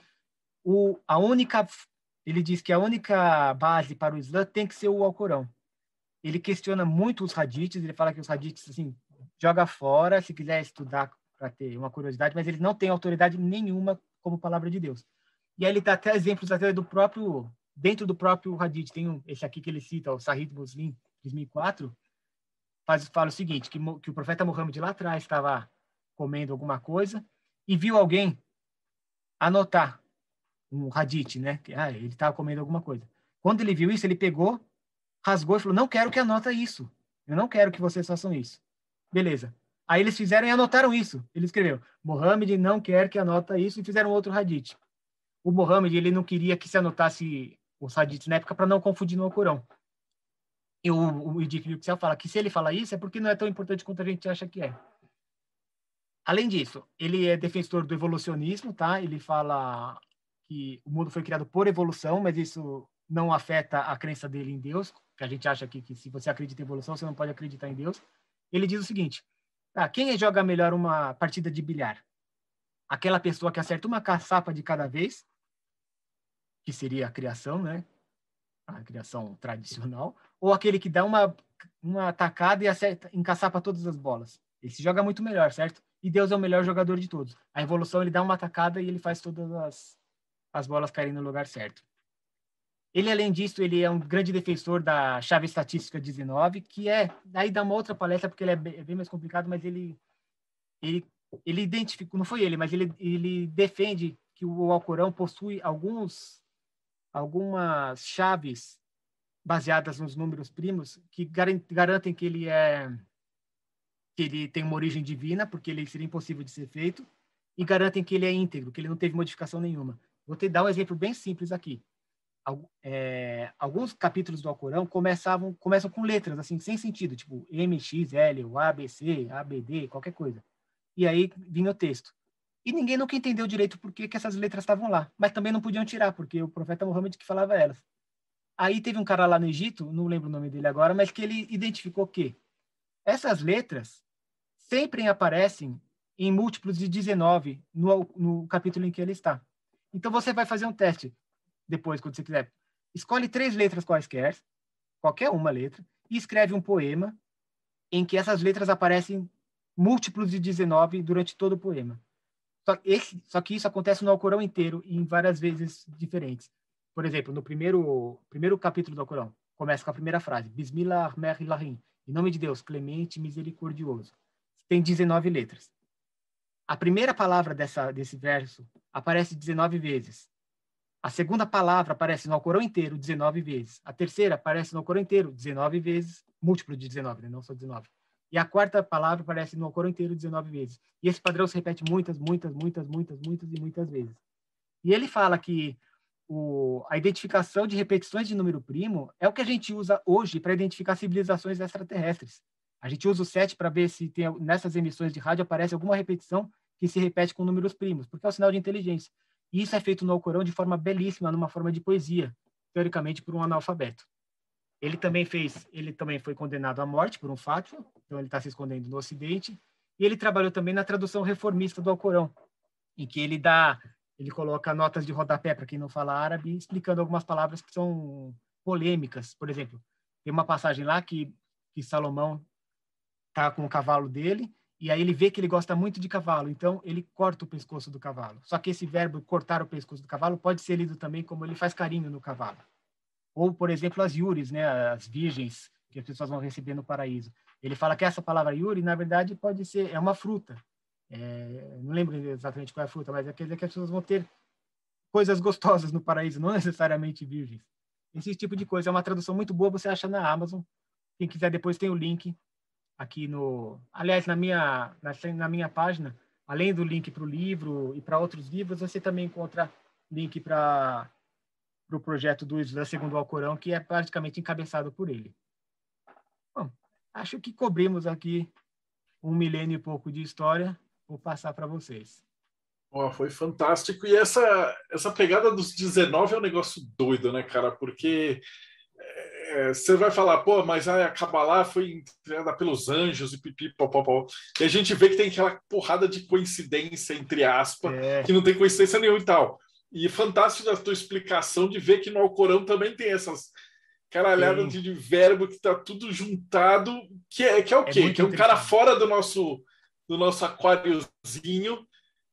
ele diz que a única base para o Islã tem que ser o Alcorão. Ele questiona muito os hadiths, ele fala que os hadiths, assim, joga fora, se quiser estudar para ter uma curiosidade, mas eles não têm autoridade nenhuma como palavra de Deus. E aí ele dá até exemplos até dentro do próprio hadith. Tem esse aqui que ele cita, o Sahih Muslim, 2004, fala o seguinte, que o profeta Muhammad lá atrás estava comendo alguma coisa e viu alguém anotar um hadith, né? Ele estava comendo alguma coisa. Quando ele viu isso, ele pegou, rasgou e falou, não quero que anota isso. Eu não quero que vocês façam isso. Beleza. Aí eles fizeram e anotaram isso. Ele escreveu, Muhammad não quer que anota isso, e fizeram outro hadith. O Muhammad, ele não queria que se anotasse os hadiths na época para não confundir no Alcorão. E o Edip Yüksel fala que se ele fala isso é porque não é tão importante quanto a gente acha que é. Além disso, ele é defensor do evolucionismo, tá? Ele fala que o mundo foi criado por evolução, mas isso não afeta a crença dele em Deus, que a gente acha que se você acredita em evolução, você não pode acreditar em Deus. Ele diz o seguinte, quem joga melhor uma partida de bilhar? Aquela pessoa que acerta uma caçapa de cada vez, que seria a criação, né? A criação tradicional, ou aquele que dá uma tacada e acerta, encaçapa todas as bolas. Esse joga muito melhor, certo? E Deus é o melhor jogador de todos. A evolução, ele dá uma tacada e ele faz todas as bolas caírem no lugar certo. Ele, além disso, ele é um grande defensor da chave estatística 19, que daí dá uma outra palestra, porque ele é bem mais complicado, mas ele identificou, não foi ele, mas ele defende que o Alcorão possui algumas chaves baseadas nos números primos que garantem que ele tem uma origem divina, porque ele seria impossível de ser feito, e garantem que ele é íntegro, que ele não teve modificação nenhuma. Vou te dar um exemplo bem simples aqui. Alguns capítulos do Alcorão começam com letras assim sem sentido, tipo M, X, L, ou A, B, C, A, B, D, qualquer coisa. E aí vinha o texto. E ninguém nunca entendeu direito por que essas letras estavam lá, mas também não podiam tirar, porque o profeta Muhammad que falava elas. Aí teve um cara lá no Egito, não lembro o nome dele agora, mas que ele identificou que essas letras sempre aparecem em múltiplos de 19 no capítulo em que ele está. Então você vai fazer um teste depois, quando você quiser. Escolhe 3 letras quaisquer, qualquer uma letra, e escreve um poema em que essas letras aparecem múltiplos de 19 durante todo o poema. Só que isso acontece no Alcorão inteiro e em várias vezes diferentes. Por exemplo, no primeiro capítulo do Alcorão, começa com a primeira frase, Bismillah ar-Rahim, em nome de Deus, clemente e misericordioso. Tem 19 letras. A primeira palavra desse verso aparece 19 vezes. A segunda palavra aparece no Alcorão inteiro 19 vezes. A terceira aparece no Alcorão inteiro 19 vezes, múltiplo de 19, né? Não só 19. E a quarta palavra aparece no Alcorão inteiro 19 vezes. E esse padrão se repete muitas e muitas vezes. E ele fala que a identificação de repetições de número primo é o que a gente usa hoje para identificar civilizações extraterrestres. A gente usa o 7 para ver se nessas emissões de rádio aparece alguma repetição que se repete com números primos, porque é um sinal de inteligência. E isso é feito no Alcorão de forma belíssima, numa forma de poesia, teoricamente por um analfabeto. Ele também foi condenado à morte por um fátwa, então ele está se escondendo no Ocidente, e ele trabalhou também na tradução reformista do Alcorão, em que ele coloca notas de rodapé, para quem não fala árabe, explicando algumas palavras que são polêmicas. Por exemplo, tem uma passagem lá que Salomão está com o cavalo dele, e aí ele vê que ele gosta muito de cavalo, então ele corta o pescoço do cavalo. Só que esse verbo, cortar o pescoço do cavalo, pode ser lido também como ele faz carinho no cavalo. Ou, por exemplo, as Yuris, né, as virgens que as pessoas vão receber no paraíso. Ele fala que essa palavra Yuri, na verdade, é uma fruta. Não lembro exatamente qual é a fruta, mas quer dizer que as pessoas vão ter coisas gostosas no paraíso, não necessariamente virgens. Esse tipo de coisa é uma tradução muito boa, você acha na Amazon. Quem quiser depois tem o link aqui aliás, na minha página, além do link para o livro e para outros livros, você também encontra link para o projeto do Islã segundo o Alcorão, que é praticamente encabeçado por ele. Bom, acho que cobrimos aqui 1 milênio e pouco de história. Vou passar para vocês. Foi fantástico. E essa pegada dos 19 é um negócio doido, né, cara? Porque você vai falar, pô, mas a Kabbalah foi criada pelos anjos e pipi, popopó. E a gente vê que tem aquela porrada de coincidência, entre aspas, que não tem coincidência nenhuma e tal. E fantástico da tua explicação de ver que no Alcorão também tem essas caralhadas de verbo que tá tudo juntado, que é o quê? Que é um cara fora do nosso aquáriozinho,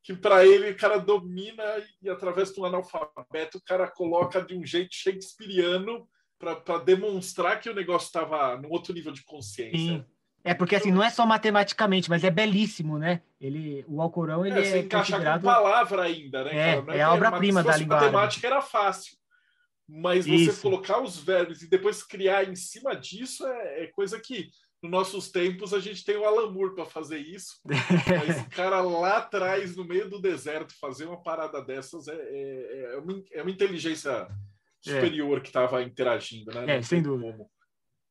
que para ele o cara domina e através do analfabeto o cara coloca de um jeito shakespeariano para demonstrar que o negócio estava num outro nível de consciência. Sim. Porque assim, não é só matematicamente, mas é belíssimo, né? O Alcorão, ele você encaixa com palavra ainda, né? Cara? É a obra-prima da língua árabe. Matemática era fácil, mas você colocar os verbos e depois criar em cima disso é coisa que, nos nossos tempos, a gente tem o Alan Moore para fazer isso, mas o cara lá atrás, no meio do deserto, fazer uma parada dessas é uma inteligência superior que estava interagindo, né? Sem dúvida. Como.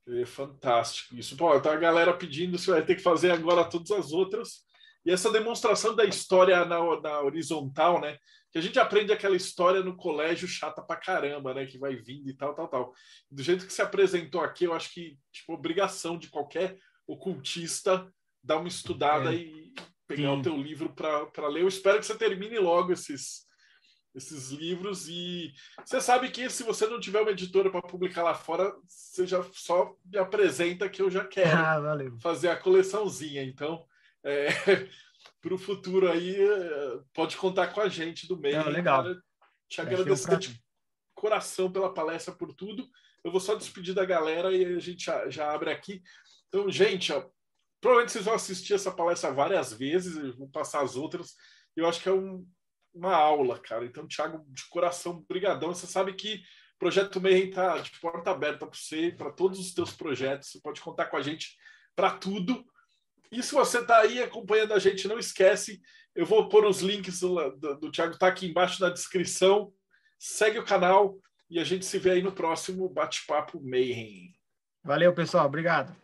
É fantástico isso. Pô, tá a galera pedindo, você vai ter que fazer agora todas as outras. E essa demonstração da história na horizontal, né? Que a gente aprende aquela história no colégio chata pra caramba, né? Que vai vindo e tal. Do jeito que se apresentou aqui, eu acho que, tipo, obrigação de qualquer ocultista dar uma estudada e pegar o teu livro para ler. Eu espero que você termine logo esses livros, e você sabe que se você não tiver uma editora para publicar lá fora, você já só me apresenta que eu já quero fazer a coleçãozinha. Então, para o futuro aí, pode contar com a gente do meio. Legal. Cara, te agradecer de coração pela palestra, por tudo. Eu vou só despedir da galera e a gente já abre aqui. Então, gente, provavelmente vocês vão assistir essa palestra várias vezes, eu vou passar as outras. Eu acho que é uma aula, cara. Então, Thiago, de coração, brigadão. Você sabe que Projeto Mayhem está de porta aberta para você, para todos os teus projetos. Você pode contar com a gente para tudo. E se você está aí acompanhando a gente, não esquece, eu vou pôr os links do Thiago, tá aqui embaixo na descrição. Segue o canal e a gente se vê aí no próximo Bate-Papo Mayhem. Valeu, pessoal. Obrigado.